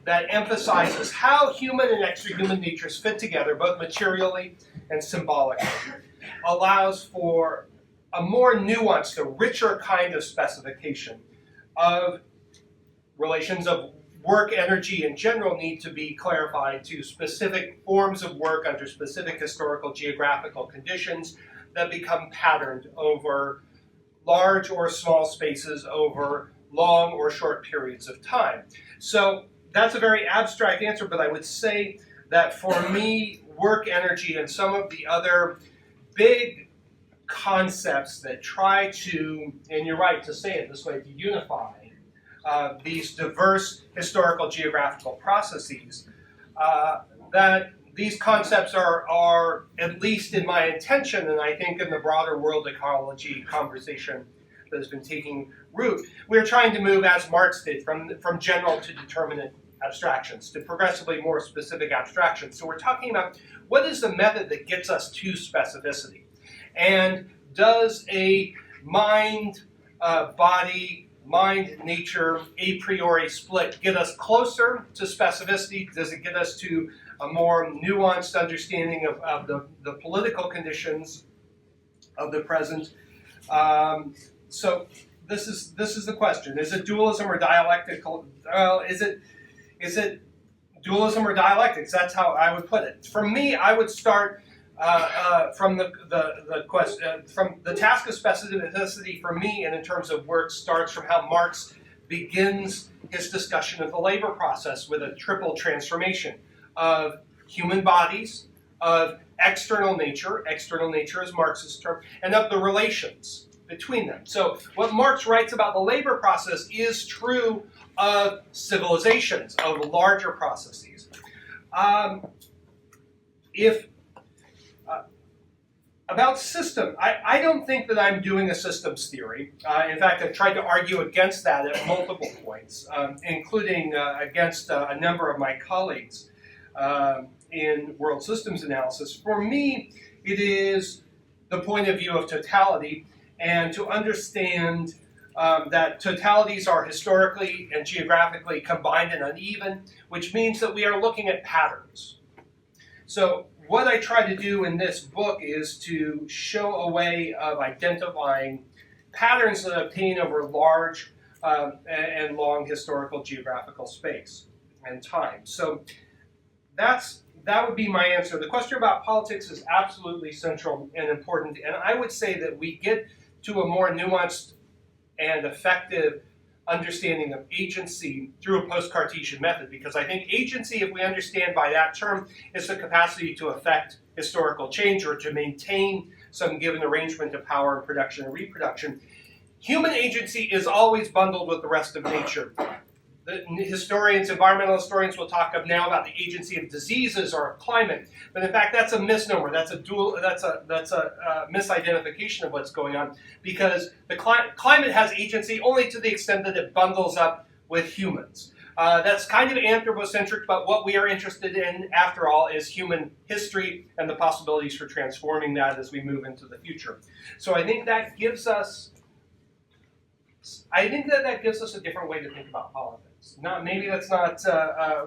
that emphasizes how human and extra-human natures fit together, both materially and symbolically, allows for a more nuanced, a richer kind of specification of relations of work, energy in general need to be clarified to specific forms of work under specific historical geographical conditions that become patterned over large or small spaces over long or short periods of time. So that's a very abstract answer, but I would say that for me, work, energy, and some of the other big concepts that try to, and you're right to say it this way, to unify these diverse historical geographical processes, that these concepts are, at least in my intention, and I think in the broader world ecology conversation that has been taking root, we're trying to move, as Marx did, from general to determinate abstractions, to progressively more specific abstractions. So we're talking about what is the method that gets us to specificity. And does a mind-body, mind-nature a priori split get us closer to specificity? Does it get us to a more nuanced understanding of the political conditions of the present? So this is the question: is it dualism or dialectical? Is it dualism or dialectics? That's how I would put it. For me, I would start from the question, from the task of specificity. For me, and in terms of work, starts from how Marx begins his discussion of the labor process with a triple transformation of human bodies, of external nature is Marx's term, and of the relations between them. So what Marx writes about the labor process is true of civilizations, of larger processes. About system, I don't think that I'm doing a systems theory. In fact, I've tried to argue against that at multiple points, including against a number of my colleagues in world systems analysis. For me, it is the point of view of totality, and to understand that totalities are historically and geographically combined and uneven, which means that we are looking at patterns. So what I try to do in this book is to show a way of identifying patterns that obtain over large and long historical geographical space and time. So that would be my answer. The question about politics is absolutely central and important, and I would say that we get to a more nuanced and effective understanding of agency through a post-Cartesian method, because I think agency, if we understand by that term, is the capacity to affect historical change or to maintain some given arrangement of power and production and reproduction. Human agency is always bundled with the rest of nature. The historians, environmental historians will talk now about the agency of diseases or of climate, but in fact that's a misnomer. That's a misidentification of what's going on, because the climate has agency only to the extent that it bundles up with humans. That's kind of anthropocentric, but what we are interested in, after all, is human history and the possibilities for transforming that as we move into the future. So I think that gives us that gives us a different way to think about politics. Maybe that's not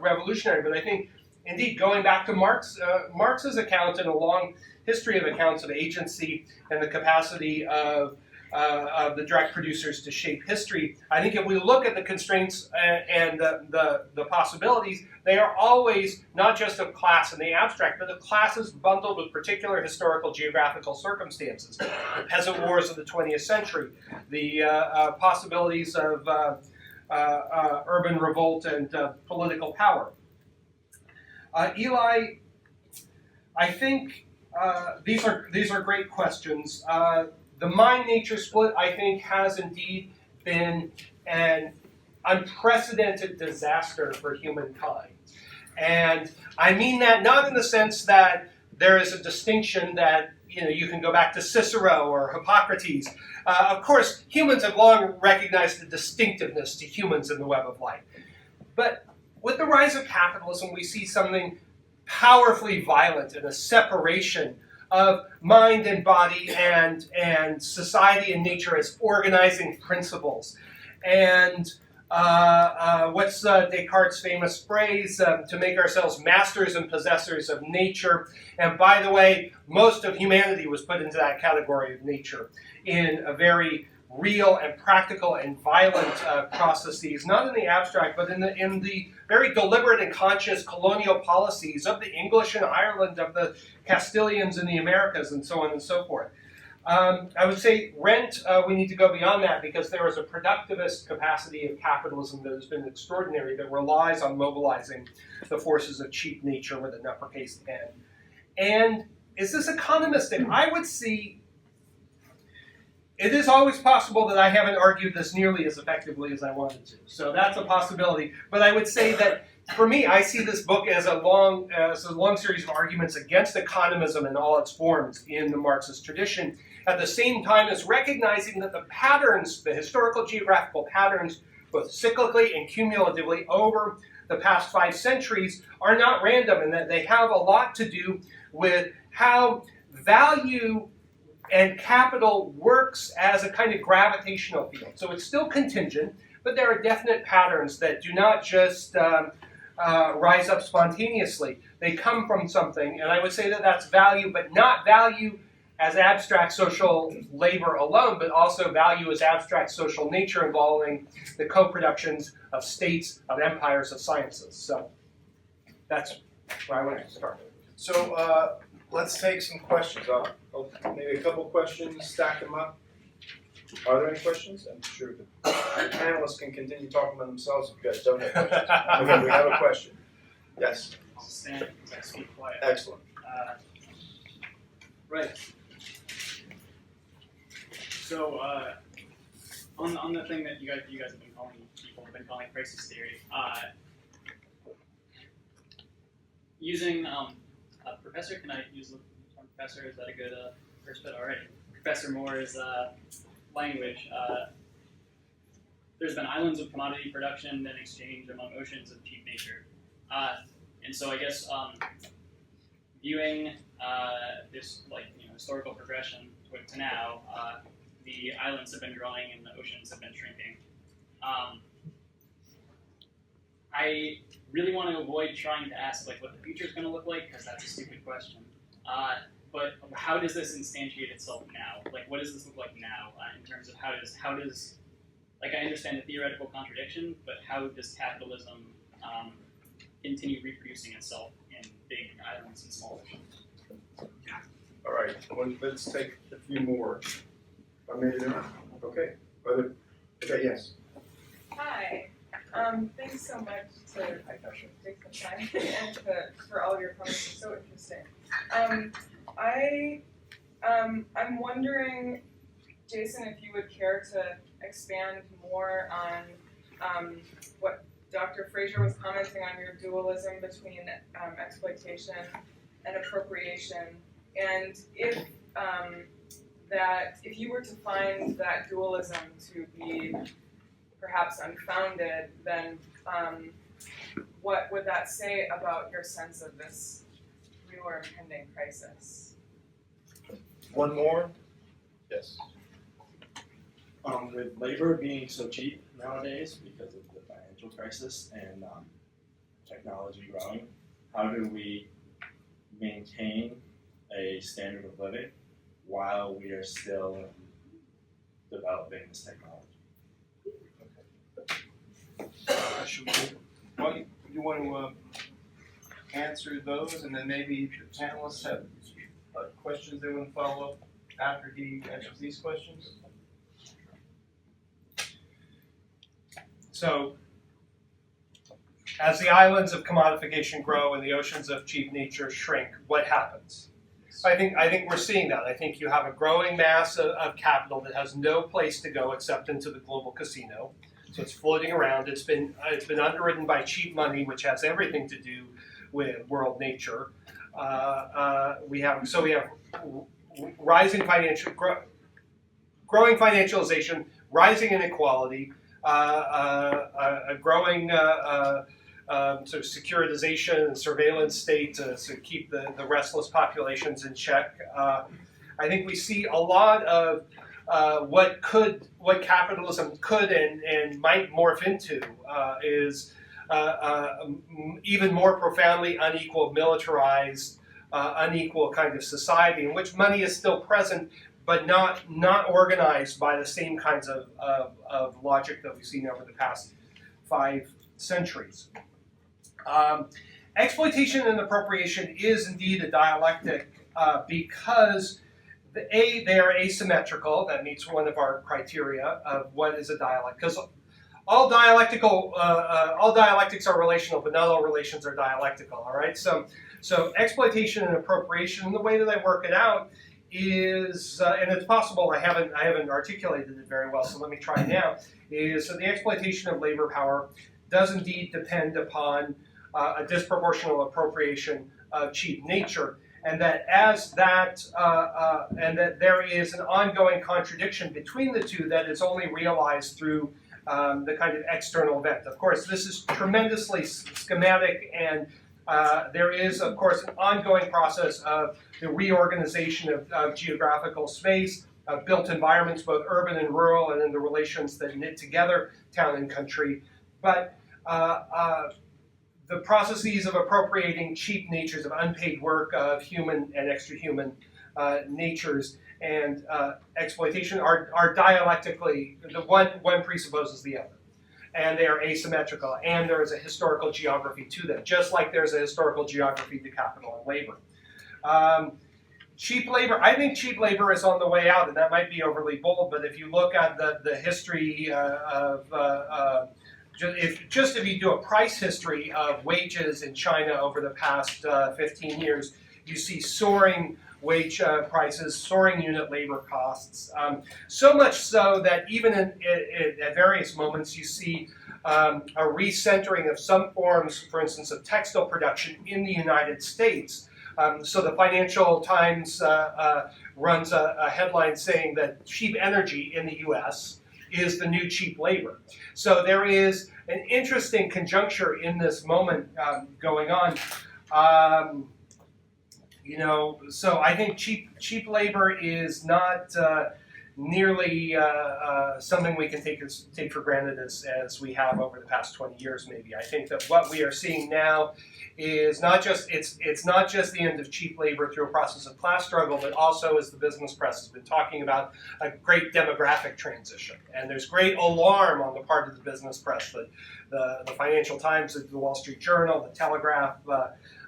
revolutionary, but I think, indeed, going back to Marx's account and a long history of accounts of agency and the capacity of the direct producers to shape history, I think if we look at the constraints and the possibilities, they are always not just of class in the abstract, but of classes bundled with particular historical geographical circumstances. The peasant wars of the 20th century, the possibilities of urban revolt and political power. Eli, I think these are great questions. The mind-nature split, I think, has indeed been an unprecedented disaster for humankind. And I mean that not in the sense that there is a distinction that you can go back to Cicero or Hippocrates. Of course, humans have long recognized the distinctiveness to humans in the web of life. But with the rise of capitalism, we see something powerfully violent and a separation of mind and body and society and nature as organizing principles. And what's Descartes' famous phrase? To make ourselves masters and possessors of nature. And by the way, most of humanity was put into that category of nature in a very real and practical and violent processes, not in the abstract, but in the very deliberate and conscious colonial policies of the English in Ireland, of the Castilians in the Americas, and so on and so forth. I would say rent, we need to go beyond that, because there is a productivist capacity of capitalism that has been extraordinary, that relies on mobilizing the forces of cheap nature with an uppercase N. And is this economistic? I would see, it is always possible that I haven't argued this nearly as effectively as I wanted to. So that's a possibility. But I would say that, for me, I see this book as a long series of arguments against economism in all its forms in the Marxist tradition, at the same time as recognizing that the patterns, the historical geographical patterns, both cyclically and cumulatively over the past 5 centuries, are not random, and that they have a lot to do with how value And capital works as a kind of gravitational field. So it's still contingent, but there are definite patterns that do not just rise up spontaneously. They come from something, and I would say that that's value, but not value as abstract social labor alone, but also value as abstract social nature involving the co-productions of states, of empires, of sciences. So that's where I want to start. So let's take some questions. Maybe a couple questions, stack them up. Are there any questions? I'm sure the panelists can continue talking about themselves if you guys don't have questions. Okay, we have a question. Yes. I'll stand because I speak quiet. Excellent. Right. So on the thing that you guys have been calling, people have been calling crisis theory, using a professor, can I use the term professor? Is that a good first bit already? Professor Moore's language. There's been islands of commodity production and exchange among oceans of cheap nature. And so I guess viewing this historical progression to now, the islands have been growing and the oceans have been shrinking. I really want to avoid trying to ask what the future is going to look like, because that's a stupid question. But how does this instantiate itself now? What does this look like now in terms of how does I understand the theoretical contradiction, but how does capitalism continue reproducing itself in big islands and small oceans? All right, let's take a few more. Maybe they're not. Okay. Okay, yes. Hi. Thanks so much to take some time and for all of your comments. It's so interesting. I'm wondering, Jason, if you would care to expand more on what Dr. Fraser was commenting on, your dualism between exploitation and appropriation, and if you were to find that dualism to be perhaps unfounded, then what would that say about your sense of this real or impending crisis? One more? Yes. With labor being so cheap nowadays because of the financial crisis and technology growing, how do we maintain a standard of living while we are still developing this technology? You want to answer those, and then maybe the panelists have questions they want to follow up after he answers these questions? So, as the islands of commodification grow and the oceans of cheap nature shrink, what happens? I think we're seeing that. I think you have a growing mass of capital that has no place to go except into the global casino. So it's floating around. It's been underwritten by cheap money, which has everything to do with world nature. We have rising growing financialization, rising inequality, a growing sort of securitization and surveillance state to keep the restless populations in check. I think we see a lot of what capitalism could and might morph into is even more profoundly unequal, militarized, unequal kind of society in which money is still present, but not organized by the same kinds of logic that we've seen over the past 5 centuries. Exploitation and appropriation is indeed a dialectic because they are asymmetrical. That meets one of our criteria of what is a dialect. Because all dialectics are relational, but not all relations are dialectical. All right. So exploitation and appropriation, and the way that I work it out is, and it's possible I haven't articulated it very well. So let me try now. Is the exploitation of labor power does indeed depend upon a disproportional appropriation of cheap nature. And that and that there is an ongoing contradiction between the two that is only realized through the kind of external event. Of course, this is tremendously schematic and There is, of course, an ongoing process of the reorganization of geographical space, of built environments, both urban and rural, and then the relations that knit together town and country. But the processes of appropriating cheap natures of unpaid work, of human and extra-human natures, and exploitation are dialectically, the one presupposes the other. And they are asymmetrical, and there is a historical geography to them, just like there's a historical geography to capital and labor. Cheap labor, I think cheap labor is on the way out, and that might be overly bold, but if you look at the history if you do a price history of wages in China over the past 15 years, you see soaring wage prices, soaring unit labor costs, so much so that even at various moments you see a recentering of some forms, for instance, of textile production in the United States. So the Financial Times runs a headline saying that cheap energy in the US is the new cheap labor. So there is an interesting conjuncture in this moment going on. So I think cheap labor is not nearly something we can take for granted as we have over the past 20 years, maybe. I think that what we are seeing now is not just it's not just the end of cheap labor through a process of class struggle, but also, as the business press has been talking about, a great demographic transition. And there's great alarm on the part of the business press. The Financial Times, the Wall Street Journal, the Telegraph,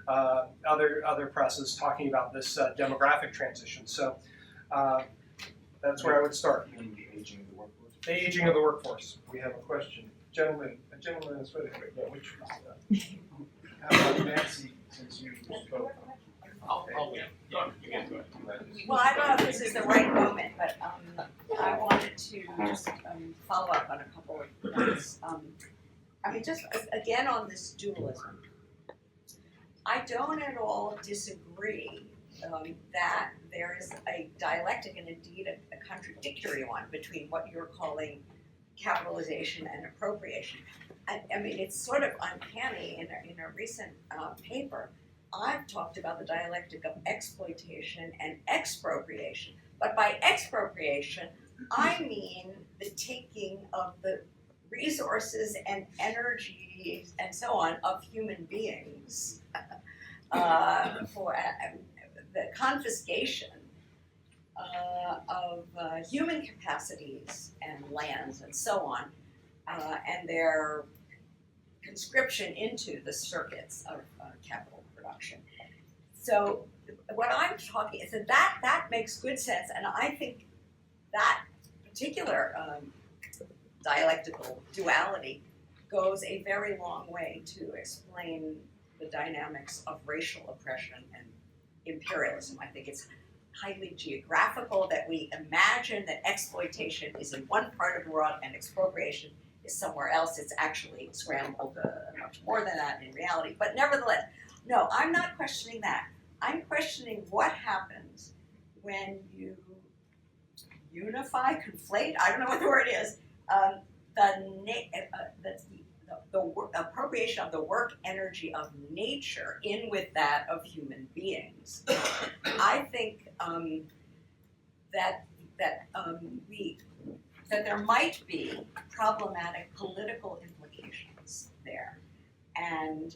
other presses talking about this demographic transition. So that's where I would start. And the aging of the workforce. The aging of the workforce. We have a question. A gentleman is with it. Yeah, which How about Nancy, since you spoke? Well, I don't know if this is the right moment, but I wanted to just follow up on a couple of points. Just again on this dualism, I don't at all disagree that there is a dialectic and indeed a contradictory one between what you're calling capitalization and appropriation. It's sort of uncanny. In a recent paper, I've talked about the dialectic of exploitation and expropriation. But by expropriation, I mean the taking of the resources and energy and so on of human beings for the confiscation of human capacities and lands and so on, and their conscription into the circuits of capital production. So what I'm talking is that makes good sense, and I think that particular dialectical duality goes a very long way to explain the dynamics of racial oppression and imperialism. I think it's highly geographical that we imagine that exploitation is in one part of the world and expropriation is somewhere else. It's actually scrambled much more than that in reality. But nevertheless, no, I'm not questioning that. I'm questioning what happens when you unify, conflate, I don't know what the word is, the appropriation of the work energy of nature in with that of human beings. I think that there might be problematic political implications there. And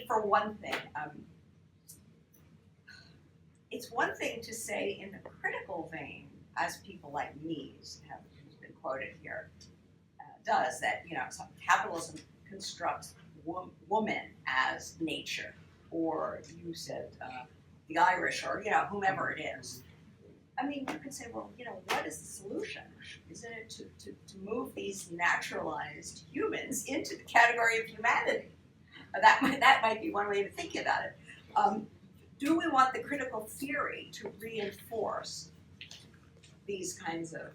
for one thing, it's one thing to say in the critical vein, as people like Mies have been quoted here, does, that capitalism constructs woman as nature, or you said the Irish, or whomever it is. You could say, well, what is the solution? Isn't it to move these naturalized humans into the category of humanity? That might be one way of thinking about it. Do we want the critical theory to reinforce these kinds of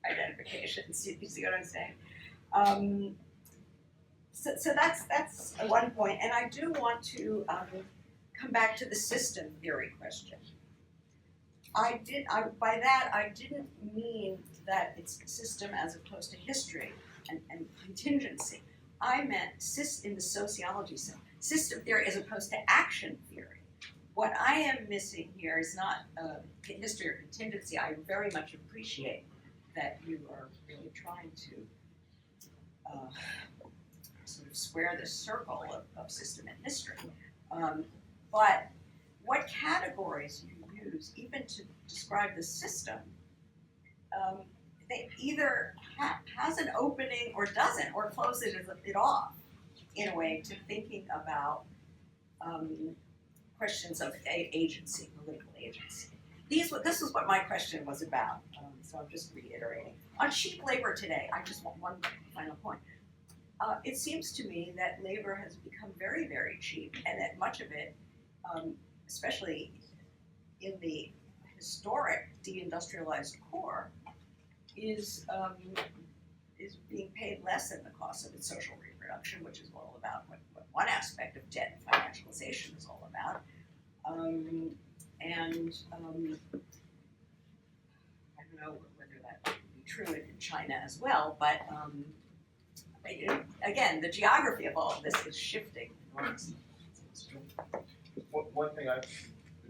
identifications? You see what I'm saying? So that's one point, and I do want to come back to the system theory question. By that I didn't mean that it's system as opposed to history and contingency. I meant in the sociology sense, system theory as opposed to action theory. What I am missing here is not history or contingency. I very much appreciate that you are really trying to sort of square this circle of system and history. But what categories you use, even to describe the system, they either has an opening or doesn't, or closes it off in a way to thinking about questions of agency, political agency. This was what my question was about, so I'm just reiterating. On cheap labor today, I just want one final point. It seems to me that labor has become very, very cheap, and that much of it, especially in the historic deindustrialized core, is being paid less than the cost of its social reproduction, which is all about what one aspect of debt and financialization is all about. I don't know whether that would be true in China as well, but again, the geography of all of this is shifting enormously. One thing I would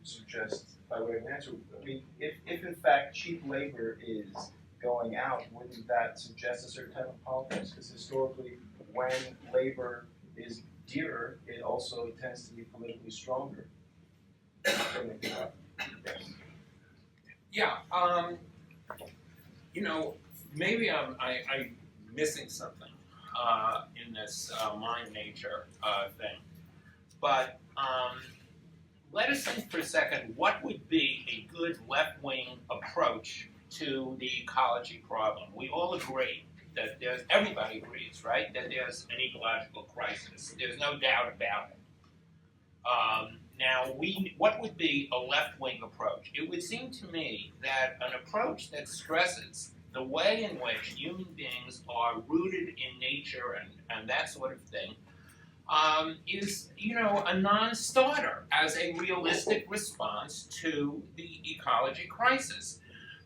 suggest, by way of an answer, I mean, if in fact cheap labor is going out, wouldn't that suggest a certain type of politics? Because historically, when labor is dearer, it also tends to be politically stronger. Yeah, maybe I'm missing something in this mind nature thing, but let us think for a second, what would be a good left-wing approach to the ecology problem? We all agree that everybody agrees, right, that there's an ecological crisis. There's no doubt about it. Now, what would be a left-wing approach? It would seem to me that an approach that stresses the way in which human beings are rooted in nature and that sort of thing is, a non-starter as a realistic response to the ecology crisis.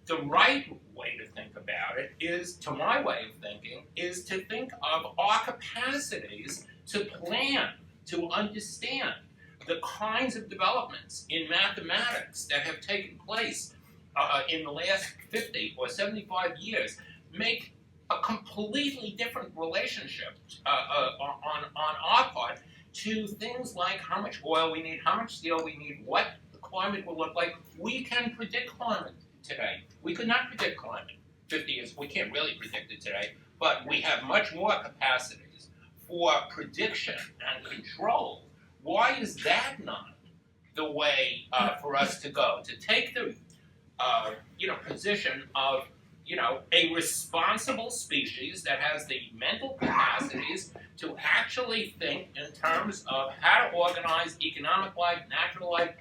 The right way to think about it is, to my way of thinking, is to think of our capacities to plan, to understand the kinds of developments in mathematics that have taken place in the last 50 or 75 years make a completely different relationship on our part to things like how much oil we need, how much steel we need, what the climate will look like. We can predict climate today. We could not predict climate 50 years. We can't really predict it today, but we have much more capacities for prediction and control. Why is that not the way for us to go? To take the position of a responsible species that has the mental capacities to actually think in terms of how to organize economic life, natural life,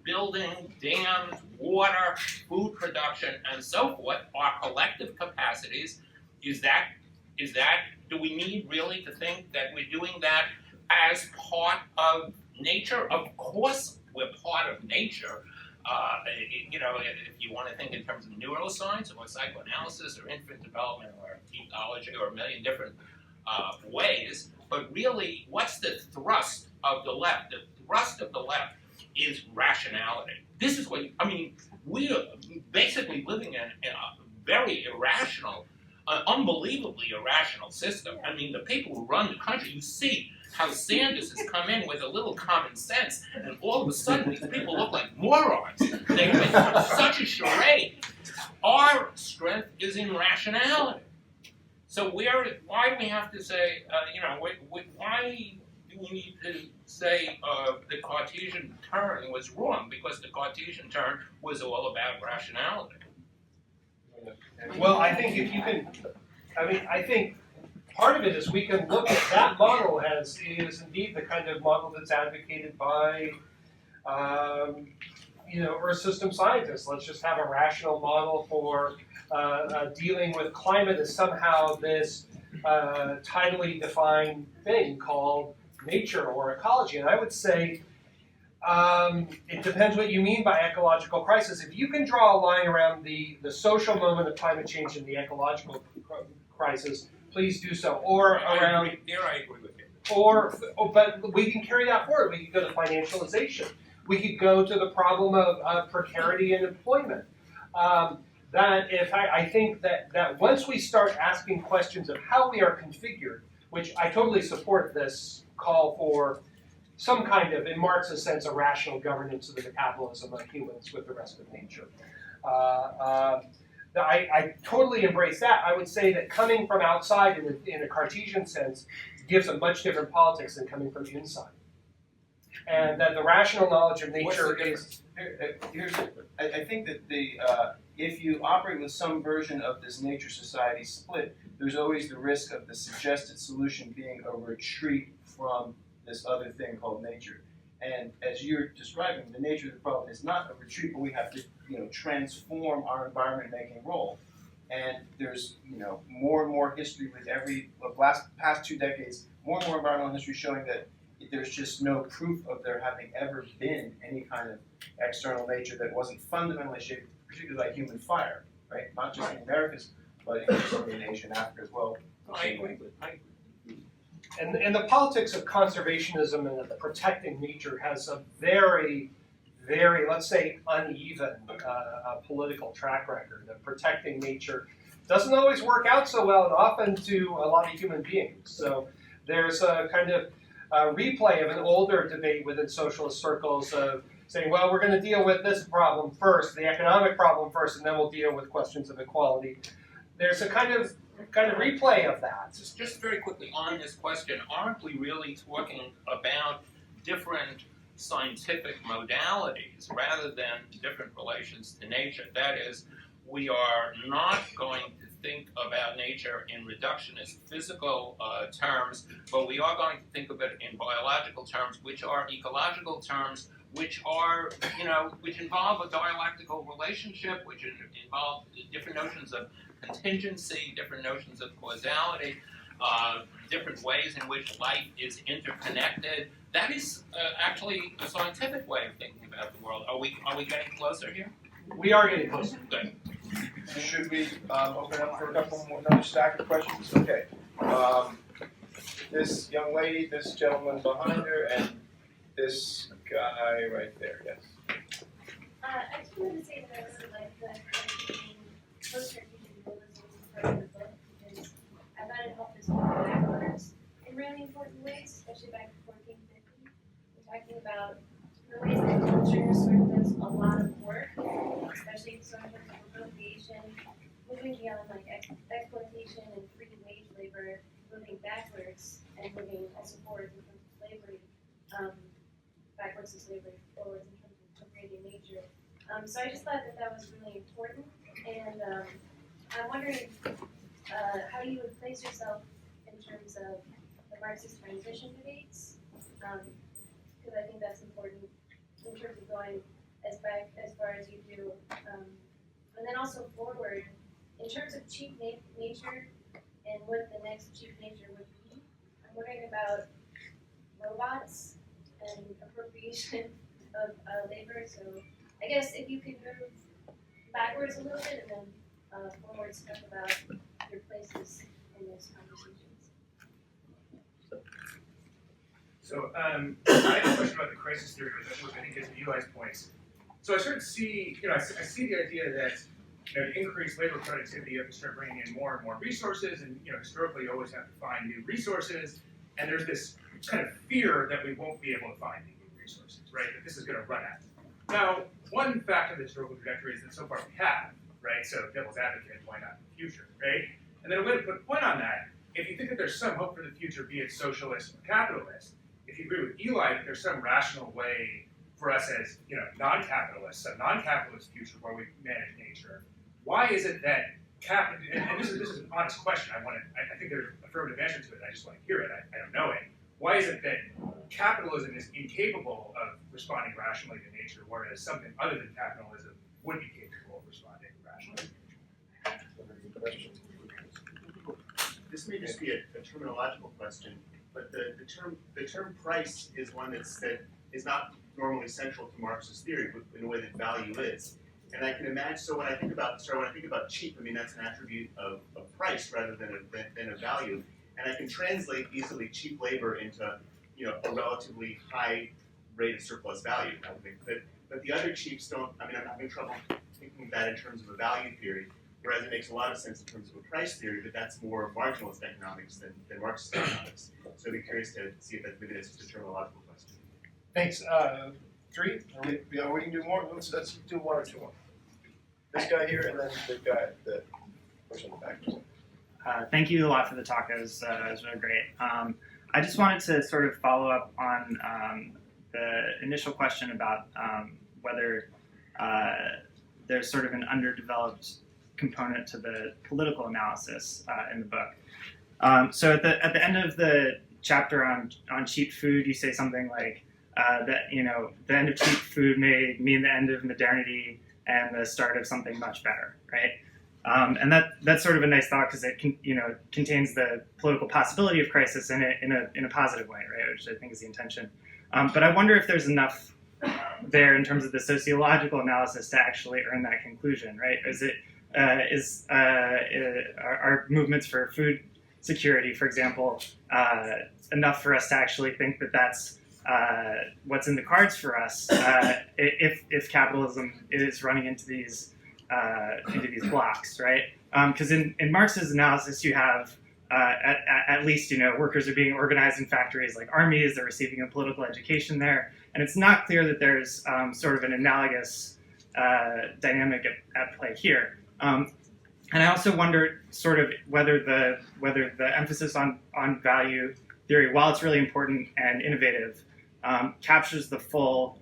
building, dams, water, food production, and so forth, our collective capacities. Do we need really to think that we're doing that as part of nature? Of course we're part of nature. If you want to think in terms of neuroscience or psychoanalysis or infant development or ecology or a million different ways, but really, what's the thrust of the left? The thrust of the left is rationality. This is we are basically living in a very irrational, unbelievably irrational system. I mean, the people who run the country, you see how Sanders has come in with a little common sense, and all of a sudden these people look like morons. They went through such a charade. Our strength is in rationality. So why do we have to say, why do we need to say the Cartesian turn was wrong? Because the Cartesian turn was all about rationality. Well, I think if you can, I think part of it is we can look at that model is indeed the kind of model that's advocated by, Earth system scientists. Let's just have a rational model for dealing with climate as somehow this tidally defined thing called nature or ecology. And I would say it depends what you mean by ecological crisis. If you can draw a line around the social moment of climate change and the ecological crisis, please do so. Or I around agree with you. But we can carry that forward. We could go to financialization. We could go to the problem of precarity in employment. I think that once we start asking questions of how we are configured, which I totally support this call for some kind of, in Marx's sense, a rational governance of the metabolism of humans with the rest of nature. I totally embrace that. I would say that coming from outside in a Cartesian sense gives a much different politics than coming from inside. And that the rational knowledge of nature is... I think that if you operate with some version of this nature society split, there's always the risk of the suggested solution being a retreat from this other thing called nature. And as you're describing, the nature of the problem is not a retreat, but we have to, transform our environment-making role. And there's, more and more history with past 2 decades, more and more environmental history showing that there's just no proof of there having ever been any kind of external nature that wasn't fundamentally shaped, particularly by human fire, right? Not just in the Americas, but in Southern Asia and Africa as well. I agree. And the politics of conservationism and of protecting nature has a very, very, let's say, uneven political track record of protecting nature. Doesn't always work out so well, and often to a lot of human beings. So there's a kind of replay of an older debate within socialist circles of saying, well, we're going to deal with this problem first, the economic problem first, and then we'll deal with questions of equality. There's a kind of replay of that. Just very quickly on this question, aren't we really talking about different scientific modalities rather than different relations to nature? That is, we are not going to think about nature in reductionist physical terms, but we are going to think of it in biological terms, which are ecological terms, which are, which involve a dialectical relationship, which involve different notions of contingency, different notions of causality, different ways in which life is interconnected. That is actually a scientific way of thinking about the world. Are we getting closer here? We are getting closer. Good. Should we open up for another stack of questions? Okay. This young lady, this gentleman behind her, and this guy right there. Yes. I just wanted to say that I really like that post-Cartesian dualism part of the book because I thought it helped us move backwards in really important ways, especially back to 1450. We're talking about the ways that culture sort of does a lot of work, especially sort of appropriation, moving beyond like exploitation and free wage labor, moving backwards and moving also forwards in terms of slavery, backwards to slavery, forwards in terms of appropriating nature. So I just thought that was really important, and I'm wondering how you would place yourself in terms of the Marxist transition debates, because I think that's important in terms of going as far as you do, and then also forward in terms of cheap nature and what the next cheap nature would be. I'm wondering about robots and appropriation of labor. So I guess if you could move backwards a little bit and then forwards, talk about your places in those conversations. So I had a question about the crisis theory, which I think is Eli's points. So I sort of see, I see the idea that to increase labor productivity, you have to start bringing in more and more resources, and historically you always have to find new resources, and there's this kind of fear that we won't be able to find new resources, right? That this is going to run out. Now, one fact of the historical trajectory is that so far we have, right? So devil's advocate, why not in the future, right? And then a way to put a point on that, if you think that there's some hope for the future, be it socialist or capitalist, if you agree with Eli that there's some rational way for us as non-capitalists, a non-capitalist future where we manage nature, why is it that and this is an honest question. I think there's an affirmative answer to it. I just want to hear it. I don't know it. Why is it that capitalism is incapable of responding rationally to nature, whereas something other than capitalism would be capable of responding rationally to nature? This may just be a terminological question, but the term price is one that is not normally central to Marxist theory in a way that value is. And I can imagine, so when I think about cheap, I mean that's an attribute of price rather than a value. and I can translate easily cheap labor into, a relatively high rate of surplus value kind of thing. But the other cheaps don't. I mean, I'm having trouble thinking of that in terms of a value theory. Whereas it makes a lot of sense in terms of a price theory, but that's more marginalist economics than Marxist economics. So I'd be curious to see if maybe that's just a terminological question. Thanks. Three? Yeah, we can do more. Let's do one or two more. This guy here, and then the guy, the person in the back. Thank you a lot for the talk. It was really great. I just wanted to sort of follow up on the initial question about whether there's sort of an underdeveloped component to the political analysis in the book. So at the end of the chapter on cheap food, you say something like that the end of cheap food may mean the end of modernity and the start of something much better, right? And that's sort of a nice thought because it contains the political possibility of crisis in a positive way, right? Which I think is the intention. But I wonder if there's enough there in terms of the sociological analysis to actually earn that conclusion, right? Are movements for food security, for example, enough for us to actually think that that's what's in the cards for us if capitalism is running into these blocks, right? Because in Marx's analysis, you have at least workers are being organized in factories like armies. They're receiving a political education there, and it's not clear that there's sort of an analogous dynamic at play here. And I also wonder sort of whether the emphasis on value theory, while it's really important and innovative, captures the full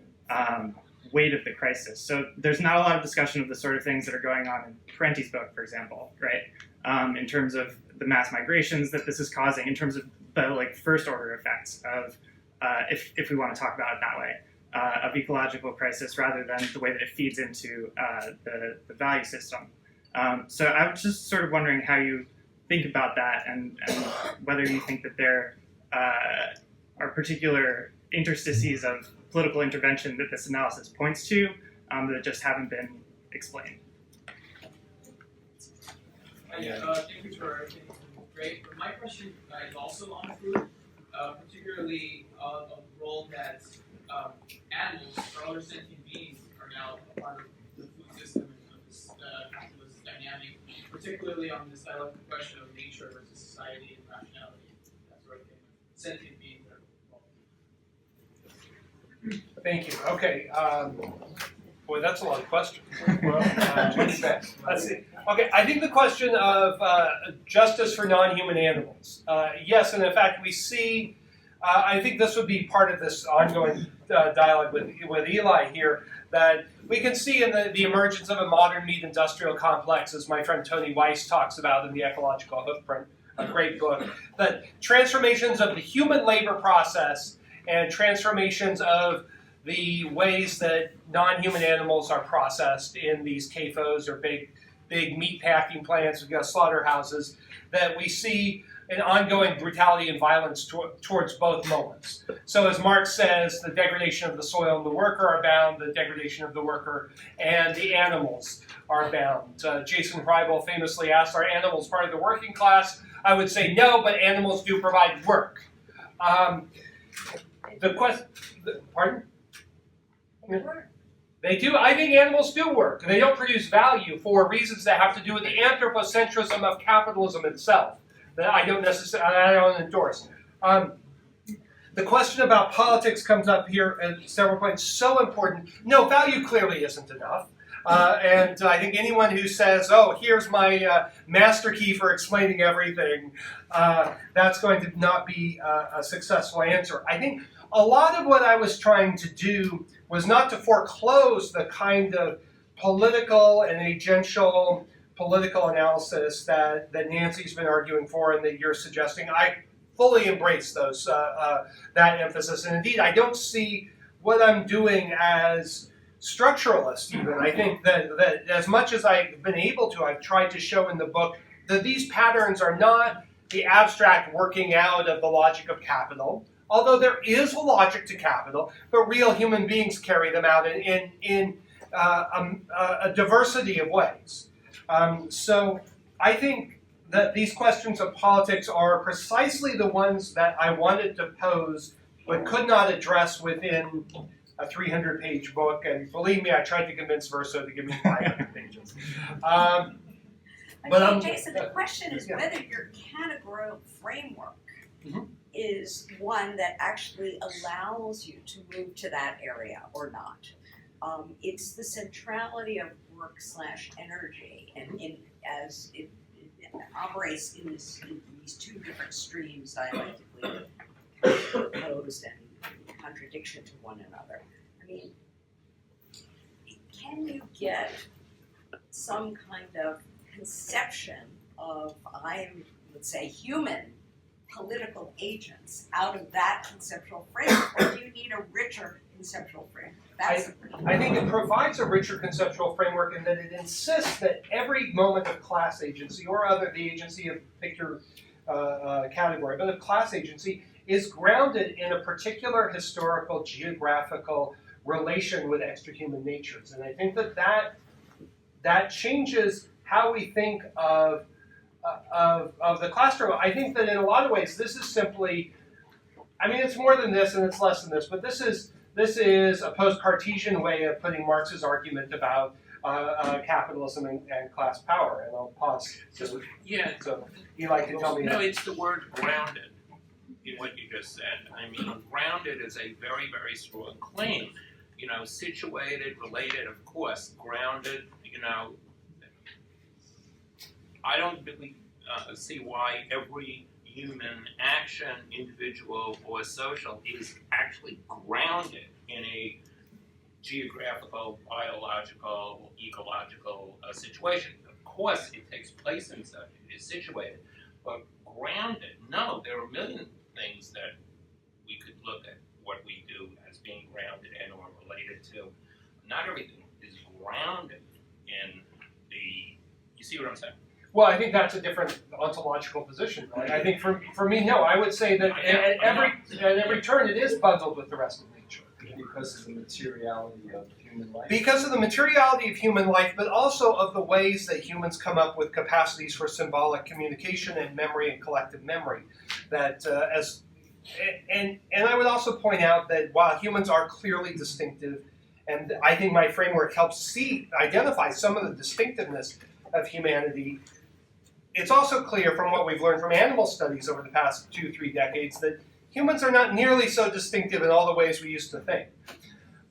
weight of the crisis. So there's not a lot of discussion of the sort of things that are going on in Parenti's book, for example, right? In terms of the mass migrations that this is causing, in terms of the first order effects of, if we want to talk about it that way, of ecological crisis rather than the way that it feeds into the value system. So I was just sort of wondering how you think about that and whether you think that there are particular interstices of political intervention that this analysis points to that just haven't been explained. Thank you for everything. Great. But my question is also on food, particularly the role that animals or other sentient beings are now a part of the food system and of this capitalist dynamic, particularly on this dialectic question of nature versus society and rationality, that sort of thing. Sentient beings that are involved. Thank you. Okay. Boy, that's a lot of questions. Well, Let's see. Okay, I think the question of justice for non-human animals. Yes, and in fact, we see. I think this would be part of this ongoing dialogue with Eli here. That we can see in the emergence of a modern meat industrial complex, as my friend Tony Weiss talks about in The Ecological Hoofprint, a great book. That transformations of the human labor process and transformations of the ways that non-human animals are processed in these CAFOs or big meat packing plants, we've got slaughterhouses, that we see an ongoing brutality and violence towards both moments. So as Marx says, the degradation of the soil and the worker are bound, the degradation of the worker and the animals are bound. Jason Freibel famously asked, are animals part of the working class? I would say no, but animals do provide work. Pardon? They do. I think animals do work. They don't produce value for reasons that have to do with the anthropocentrism of capitalism itself that I don't endorse. The question about politics comes up here at several points. So important. No, value clearly isn't enough. And I think anyone who says, oh, here's my master key for explaining everything, that's going to not be a successful answer. I think a lot of what I was trying to do was not to foreclose the kind of political and agential political analysis that Nancy's been arguing for and that you're suggesting. I fully embrace those that emphasis. And indeed, I don't see what I'm doing as structuralist even. I think that as much as I've been able to, I've tried to show in the book that these patterns are not the abstract working out of the logic of capital, although there is a logic to capital, but real human beings carry them out in a diversity of ways. So I think that these questions of politics are precisely the ones that I wanted to pose but could not address within a 300-page book, and believe me, I tried to convince Verso to give me 500 pages. Jason, the question is whether your categorical framework is one that actually allows you to move to that area or not. It's the centrality of work/energy, and as it operates in these two different streams dialectically opposed and in contradiction to one another. I mean, can you get some kind of conception of, I would say, human political agents out of that conceptual framework, or do you need a richer conceptual framework? I think it provides a richer conceptual framework in that it insists that every moment of class agency, or the agency of pick your category, but of class agency, is grounded in a particular historical, geographical relation with extrahuman natures. And I think that changes how we think of the class struggle. I think that in a lot of ways, this is simply, I mean, it's more than this and it's less than this, but this is a post-Cartesian way of putting Marx's argument about capitalism and class power. And I'll pause. So you like to tell me? No, it's the word grounded in what you just said. I mean, grounded is a very, very strong claim. You know, situated, related, of course, grounded, you know. I don't really see why every human action, individual or social, is actually grounded in a geographical, biological, ecological situation. Of course, it takes place in such, it is situated, but grounded, no, there are a million things that we could look at what we do as being grounded and or related to. Not everything is grounded in the, you see what I'm saying? Well, I think that's a different ontological position, right? I think for me, no. I would say that at every turn it is bundled with the rest of nature. Because of the materiality of human life? Because of the materiality of human life, but also of the ways that humans come up with capacities for symbolic communication and memory and collective memory. That and I would also point out that while humans are clearly distinctive, and I think my framework helps identify some of the distinctiveness of humanity, it's also clear from what we've learned from animal studies over the past 2-3 decades that humans are not nearly so distinctive in all the ways we used to think.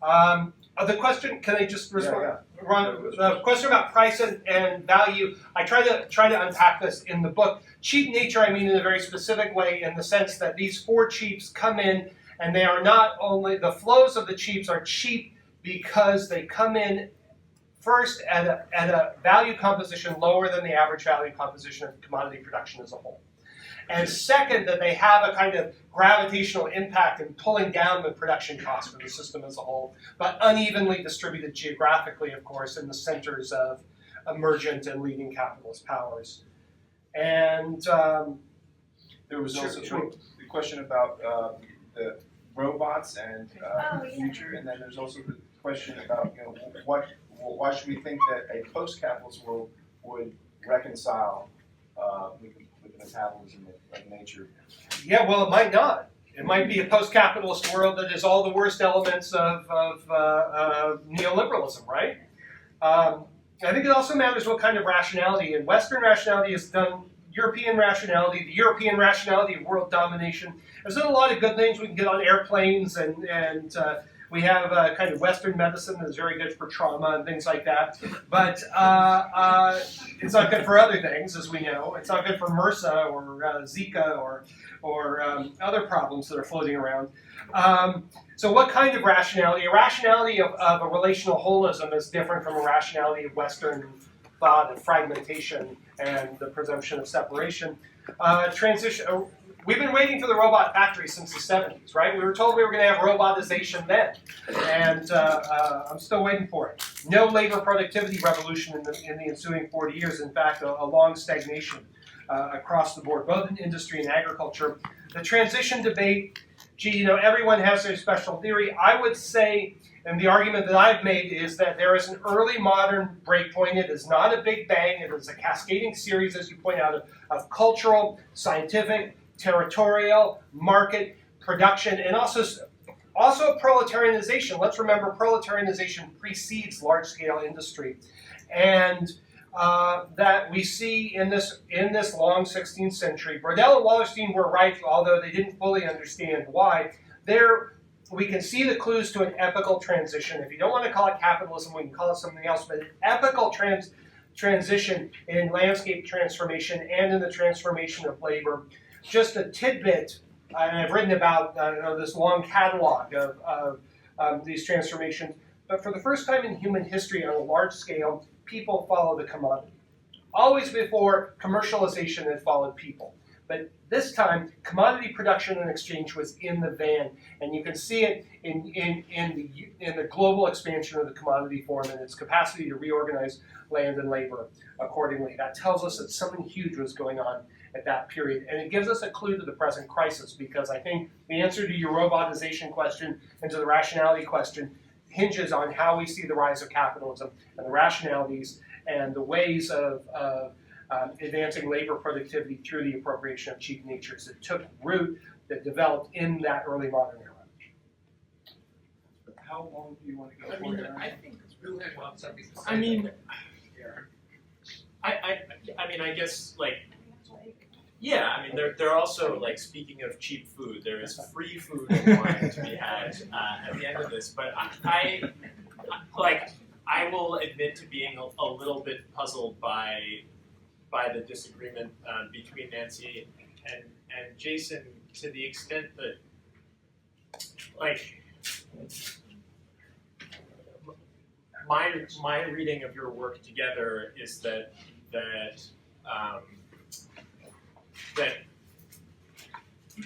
The question, can I just respond? The question about price and value, I try to unpack this in the book. Cheap nature, I mean in a very specific way, in the sense that these 4 cheaps come in, and they are not only, the flows of the cheaps are cheap because they come in first at a value composition lower than the average value composition of commodity production as a whole. And second, that they have a kind of gravitational impact in pulling down the production costs for the system as a whole, but unevenly distributed geographically, of course, in the centers of emergent and leading capitalist powers. And there was also the question about the robots and the future, and then there's also the question about, you know, why should we think that a post-capitalist world would reconcile with the metabolism of nature? Yeah, well, it might not. It might be a post-capitalist world that is all the worst elements of neoliberalism, right? I think it also matters what kind of rationality. And Western rationality has done European rationality, the European rationality of world domination. There's done a lot of good things. We can get on airplanes and we have a kind of Western medicine that's very good for trauma and things like that. But it's not good for other things, as we know. It's not good for MRSA or Zika or other problems that are floating around. So what kind of rationality? A rationality of a relational holism is different from a rationality of Western thought of fragmentation and the presumption of separation. We've been waiting for the robot factory since the 70s, right? We were told we were going to have robotization then, and I'm still waiting for it. No labor productivity revolution in the ensuing 40 years. In fact, a long stagnation across the board, both in industry and agriculture. The transition debate gee, everyone has their special theory. I would say, and the argument that I've made is that there is an early modern breakpoint. It is not a big bang. It is a cascading series, as you point out, of cultural, scientific, territorial, market, production, and also proletarianization. Let's remember, proletarianization precedes large-scale industry, and that we see in this long 16th century. Brodel and Wallerstein were right, although they didn't fully understand why. There, we can see the clues to an epical transition. If you don't want to call it capitalism, we can call it something else, but an epical transition in landscape transformation and in the transformation of labor. Just a tidbit, and I've written about this long catalog of these transformations, but for the first time in human history on a large scale, people follow the commodity. Always before, commercialization had followed people. But this time, commodity production and exchange was in the van, and you can see it in the global expansion of the commodity form and its capacity to reorganize land and labor accordingly. That tells us that something huge was going on at that period, and it gives us a clue to the present crisis, because I think the answer to your robotization question and to the rationality question hinges on how we see the rise of capitalism and the rationalities and the ways of advancing labor productivity through the appropriation of cheap natures that took root, that developed in that early modern era. How long do you want to go I for? mean, Aaron? I think Bill had something to say. I mean, I mean, I guess yeah. I mean, they're also speaking of cheap food. There is free food and wine to be had at the end of this. But I will admit to being a little bit puzzled by the disagreement between Nancy and Jason, to the extent that my reading of your work together is that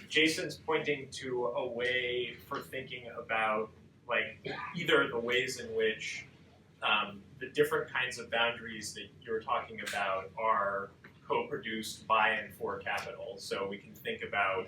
Jason's pointing to a way for thinking about either the ways in which the different kinds of boundaries that you're talking about are co-produced by and for capital. So we can think about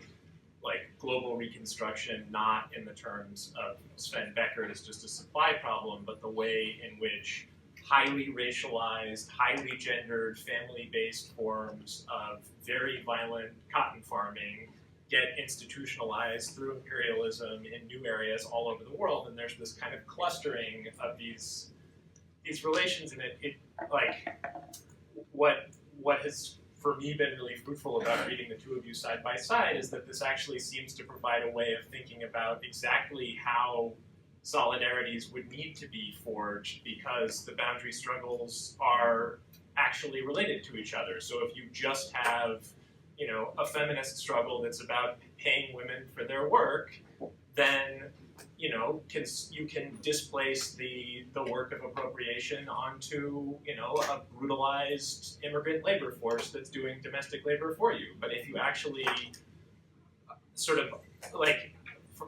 global reconstruction not in the terms of Sven Beckert as just a supply problem, but the way in which highly racialized, highly gendered, family-based forms of very violent cotton farming get institutionalized through imperialism in new areas all over the world, and there's this kind of clustering of these relations, and it what has for me been really fruitful about reading the two of you side by side is that this actually seems to provide a way of thinking about exactly how solidarities would need to be forged, because the boundary struggles are actually related to each other. So if you just have, a feminist struggle that's about paying women for their work, then you can displace the work of appropriation onto a brutalized immigrant labor force that's doing domestic labor for you. But if you actually sort of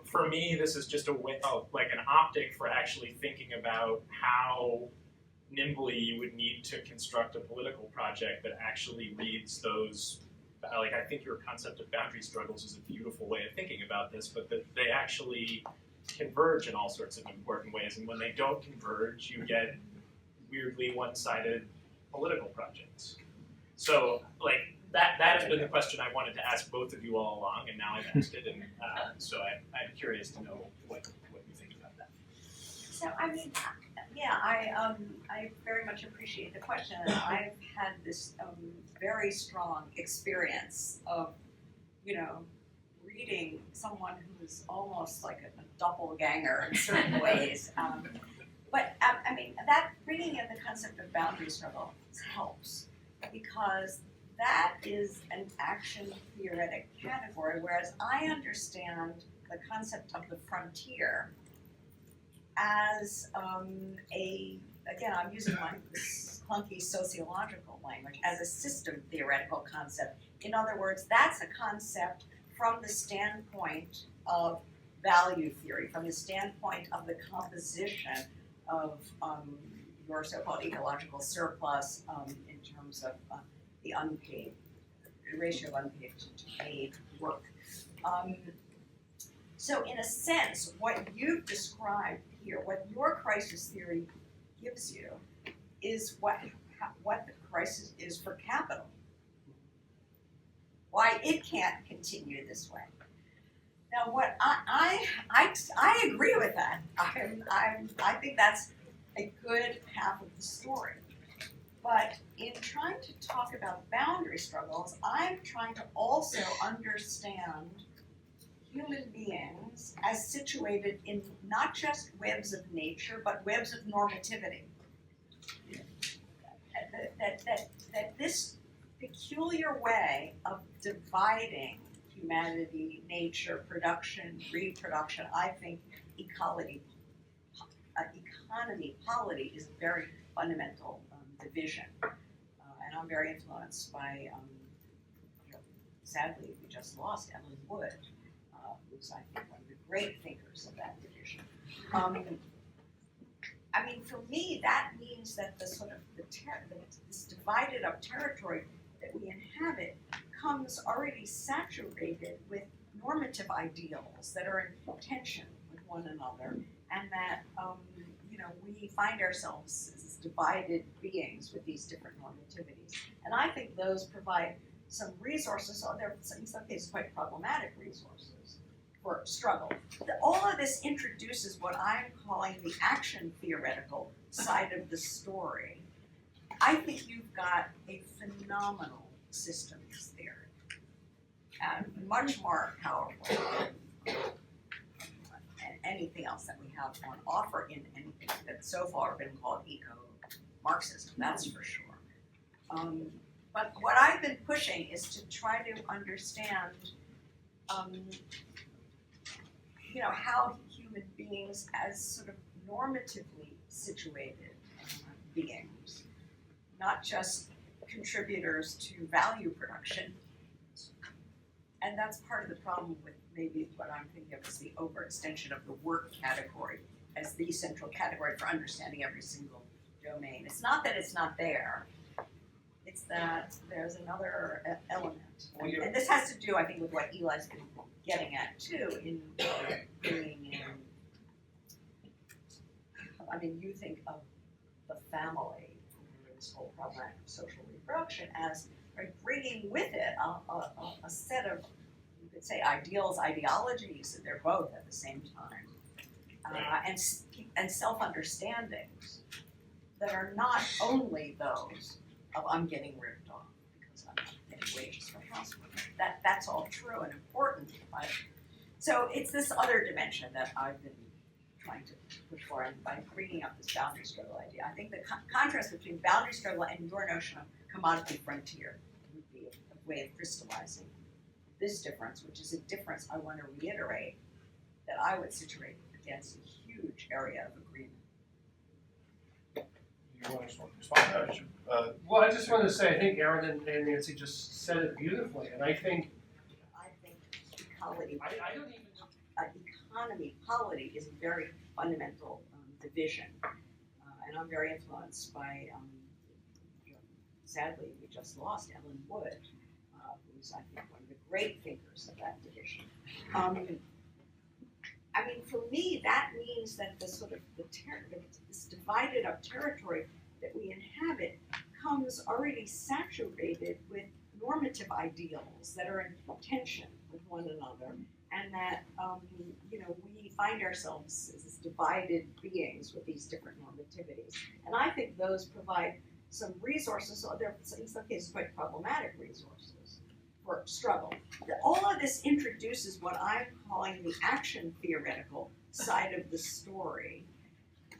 for me, this is just a way, an optic for actually thinking about how nimbly you would need to construct a political project that actually reads those. I think your concept of boundary struggles is a beautiful way of thinking about this, but that they actually converge in all sorts of important ways, and when they don't converge, you get weirdly one-sided political projects. So, that has been the question I wanted to ask both of you all along, and now I've asked it, and so I'm curious to know what you think about that. So, I very much appreciate the question, and I've had this very strong experience of, reading someone who's almost like a doppelganger in certain ways. But that bringing in the concept of boundary struggle helps, because that is an action theoretic category, whereas I understand the concept of the frontier as again, I'm using my clunky sociological language, as a system theoretical concept. In other words, that's a concept from the standpoint of value theory, from the standpoint of the composition of your so-called ecological surplus in terms of the ratio of unpaid to paid work. So in a sense, what you've described here, what your crisis theory gives you, is what the crisis is for capital. Why it can't continue this way. Now, what I agree with that. I think that's a good half of the story. But in trying to talk about boundary struggles, I'm trying to also understand human beings as situated in not just webs of nature, but webs of normativity. That this peculiar way of dividing humanity, nature, production, reproduction, I think economy, polity is a very fundamental division. And I'm very influenced by, sadly, we just lost Ellen Wood, who's, I think, one of the great thinkers of that division. I mean, for me, that means that the sort of this divided up territory that we inhabit comes already saturated with normative ideals that are in tension with one another, and that we find ourselves as divided beings with these different normativities. And I think those provide some resources, or they're in some cases quite problematic resources for struggle. All of this introduces what I'm calling the action theoretical side of the story. I think you've got a phenomenal systems theory, and much more powerful than anything else that we have on offer in anything that's so far been called eco-Marxist, that's for sure. But what I've been pushing is to try to understand how human beings as sort of normatively situated beings, not just contributors to value production. And that's part of the problem with maybe what I'm thinking of as the overextension of the work category as the central category for understanding every single domain. It's not that it's not there, it's that there's another element. And this has to do, I think, with what Eli's been getting at too, in bringing in, I mean, you think of the family, this whole problem of social reproduction, as bringing with it a set of, you could say, ideals, ideologies, and they're both at the same time, and self-understandings that are not only those of I'm getting ripped off because I'm not getting wages for housework. That's all true and important, but so it's this other dimension that I've been trying to push for, and by bringing up this boundary struggle idea. I think the contrast between boundary struggle and your notion of commodity frontier would be a way of crystallizing this difference, which is a difference I want to reiterate that I would situate against a huge area of agreement. You want to respond? Well, I just want to say I think Aaron and Nancy just said it beautifully, and I think ecology, I don't even economy, polity is a very fundamental division, and I'm very influenced by, sadly, we just lost Ellen Wood, who's, I think, one of the great thinkers of that division. I mean, for me, that means that the sort of this divided up territory that we inhabit comes already saturated with normative ideals that are in tension with one another, and that we find ourselves as divided beings with these different normativities. And I think those provide some resources, so they're in some cases quite problematic resources for struggle. All of this introduces what I'm calling the action theoretical side of the story.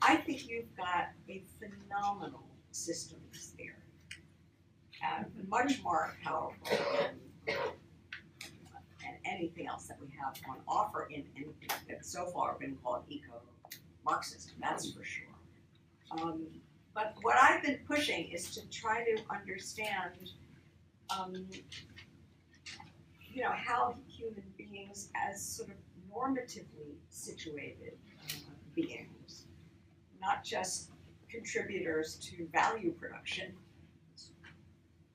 I think you've got a phenomenal systems theory, and much more powerful than anything else that we have on offer in anything that's so far been called eco-Marxist, that's for sure. But what I've been pushing is to try to understand how human beings as sort of normatively situated beings, not just contributors to value production.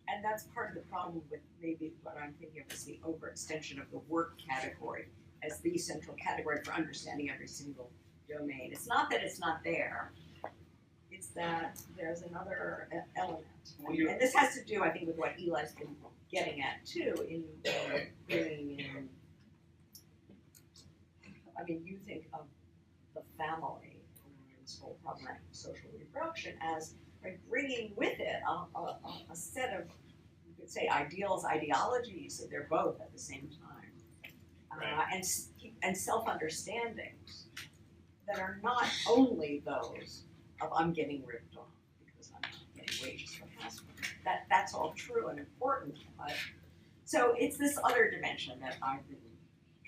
And that's part of the problem with maybe what I'm thinking of as the overextension of the work category as the central category for understanding every single domain. It's not that it's not there, it's that there's another element. And this has to do, I think, with what Eli's been getting at too, in bringing in, I mean, you think of the family, this whole problem of social reproduction as like bringing with it a set of, you could say, ideals, ideologies, that they're both at the same time, and self-understandings that are not only those of I'm getting ripped off because I'm not getting wages for housework. That's all true and important, but so it's this other dimension that I've been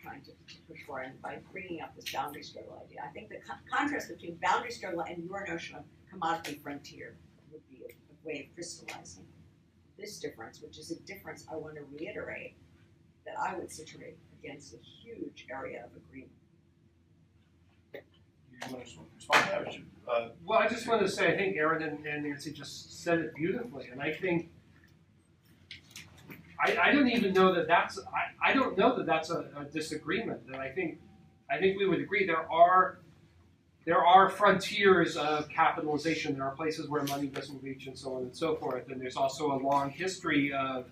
trying to push for, and by bringing up this boundary struggle idea, I think the contrast between boundary struggle and your notion of commodity frontier would be a way of crystallizing this difference, which is a difference I want to reiterate that I would situate against a huge area of agreement. You want to respond to that, or should, Well, I just wanted to say, I think Aaron and Nancy just said it beautifully, and I think I don't even know that that's I don't know that that's a disagreement. And I think we would agree there are frontiers of capitalization. There are places where money doesn't reach, and so on and so forth. And there's also a long history of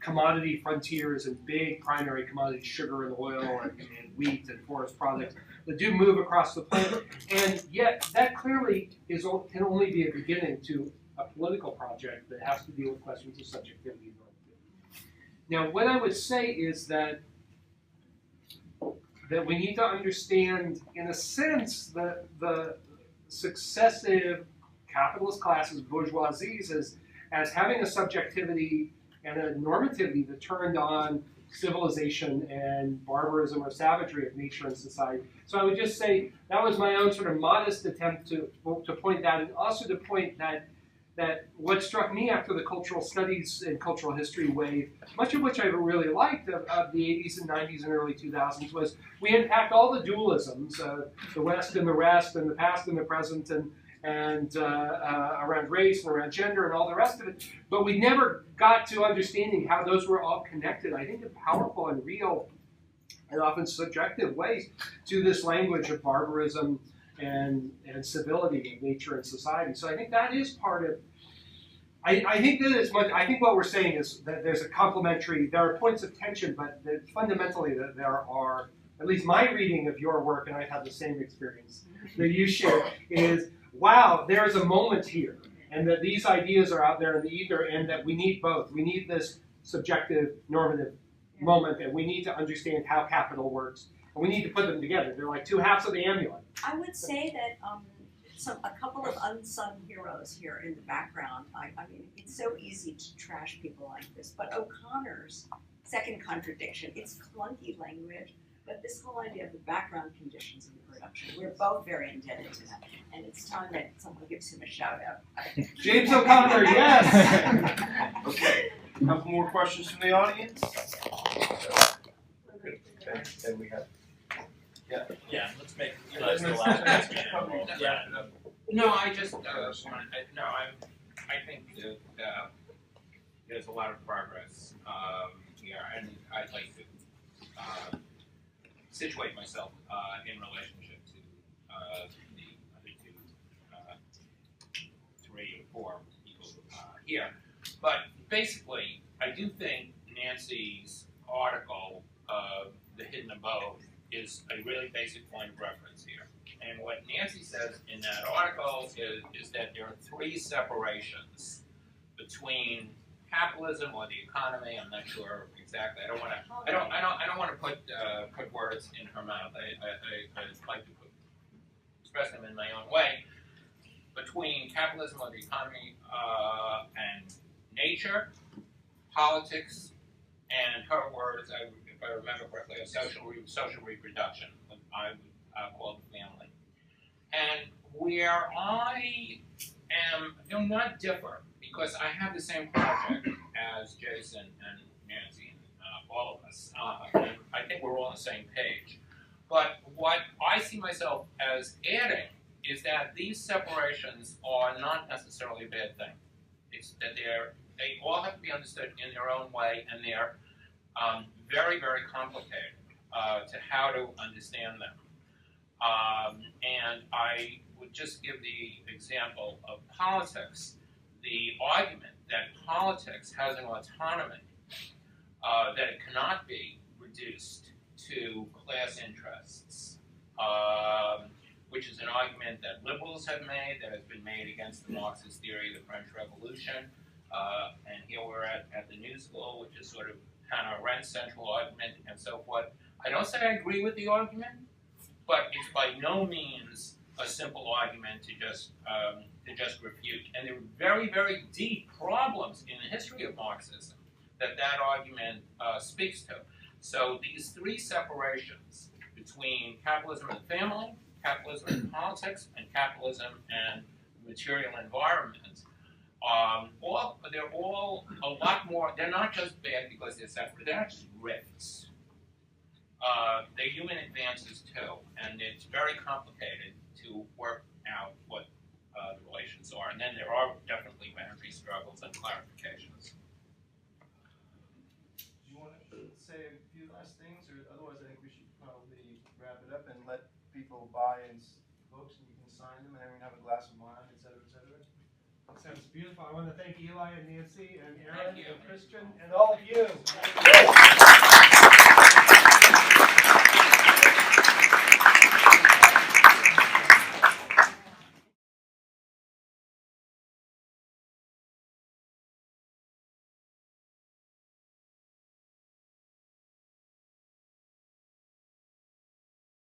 commodity frontiers and big primary commodities, sugar and oil and wheat and forest products, that do move across the planet. And yet that clearly can only be a beginning to a political project that has to deal with questions of subjectivity and normativity. Now, what I would say is that we need to understand, in a sense, that the successive capitalist classes, bourgeoisies, as having a subjectivity and a normativity that turned on civilization and barbarism or savagery of nature and society. So I would just say that was my own sort of modest attempt to point that, and also to point that what struck me after the cultural studies and cultural history wave, much of which I really liked of the 80s and 90s and early 2000s, was we unpacked all the dualisms, the West and the rest, and the past and the present, and around race and around gender and all the rest of it, but we never got to understanding how those were all connected, I think, in powerful and real and often subjective ways to this language of barbarism and civility of nature and society. So I think that is part of, I think that is much, I think what we're saying is that there's a complementary, there are points of tension, but that fundamentally that there are, at least my reading of your work, and I've had the same experience that you share, is wow, there is a moment here, and that these ideas are out there in the ether, and that we need both. We need this subjective, normative moment, and we need to understand how capital works, and we need to put them together. They're like two halves of the amulet. I would say that a couple of unsung heroes here in the background. I mean, it's so easy to trash people like this, but O'Connor's second contradiction, it's clunky language, but this whole idea of the background conditions of production, we're both very indebted to that, and it's time that someone gives him a shout out. James O'Connor, yes! Okay, a couple more questions from the audience? Okay, then we have. Yeah, let's make the last question. Yeah. No, I just I think that there's a lot of progress here, and I'd like to situate myself in relationship to the other two, 3 or 4 people here. But basically, I do think Nancy's article, The Hidden Abode, is a really basic point of reference here. And what Nancy says in that article is that there are 3 separations between capitalism or the economy. I'm not sure exactly. I don't want to put words in her mouth. I like to express them in my own way. Between capitalism or the economy and nature, politics, and her words, if I remember correctly, a social reproduction, what I would call the family. And where I do not differ, because I have the same project as Jason and Nancy and all of us, and I think we're all on the same page. But what I see myself as adding is that these separations are not necessarily a bad thing. It's that they all have to be understood in their own way, and they're very, very complicated. to how to understand them. And I would just give the example of politics. The argument that politics has an autonomy, that it cannot be reduced to class interests, which is an argument that liberals have made, that has been made against the Marxist theory of the French Revolution. And here we're at the New School, which is sort of kind of a rent-central argument and so forth. I don't say I agree with the argument, but it's by no means a simple argument to just refute. And there are very, very deep problems in the history of Marxism that argument speaks to. So these three separations between capitalism and family, capitalism and politics, and capitalism and material environment, they're all a lot more, they're not just bad because they're separate, they're actually rifts. They're human advances too, and it's very complicated to work out what the relations are. And then there are definitely boundary struggles and clarifications. Do you want to say a few last things, or otherwise I think we should probably wrap it up and let people buy in books and you can sign them and everyone have a glass of wine, et cetera, et cetera. That sounds beautiful. I want to thank Eli and Nancy and Thank Aaron you. and Christian and all of you.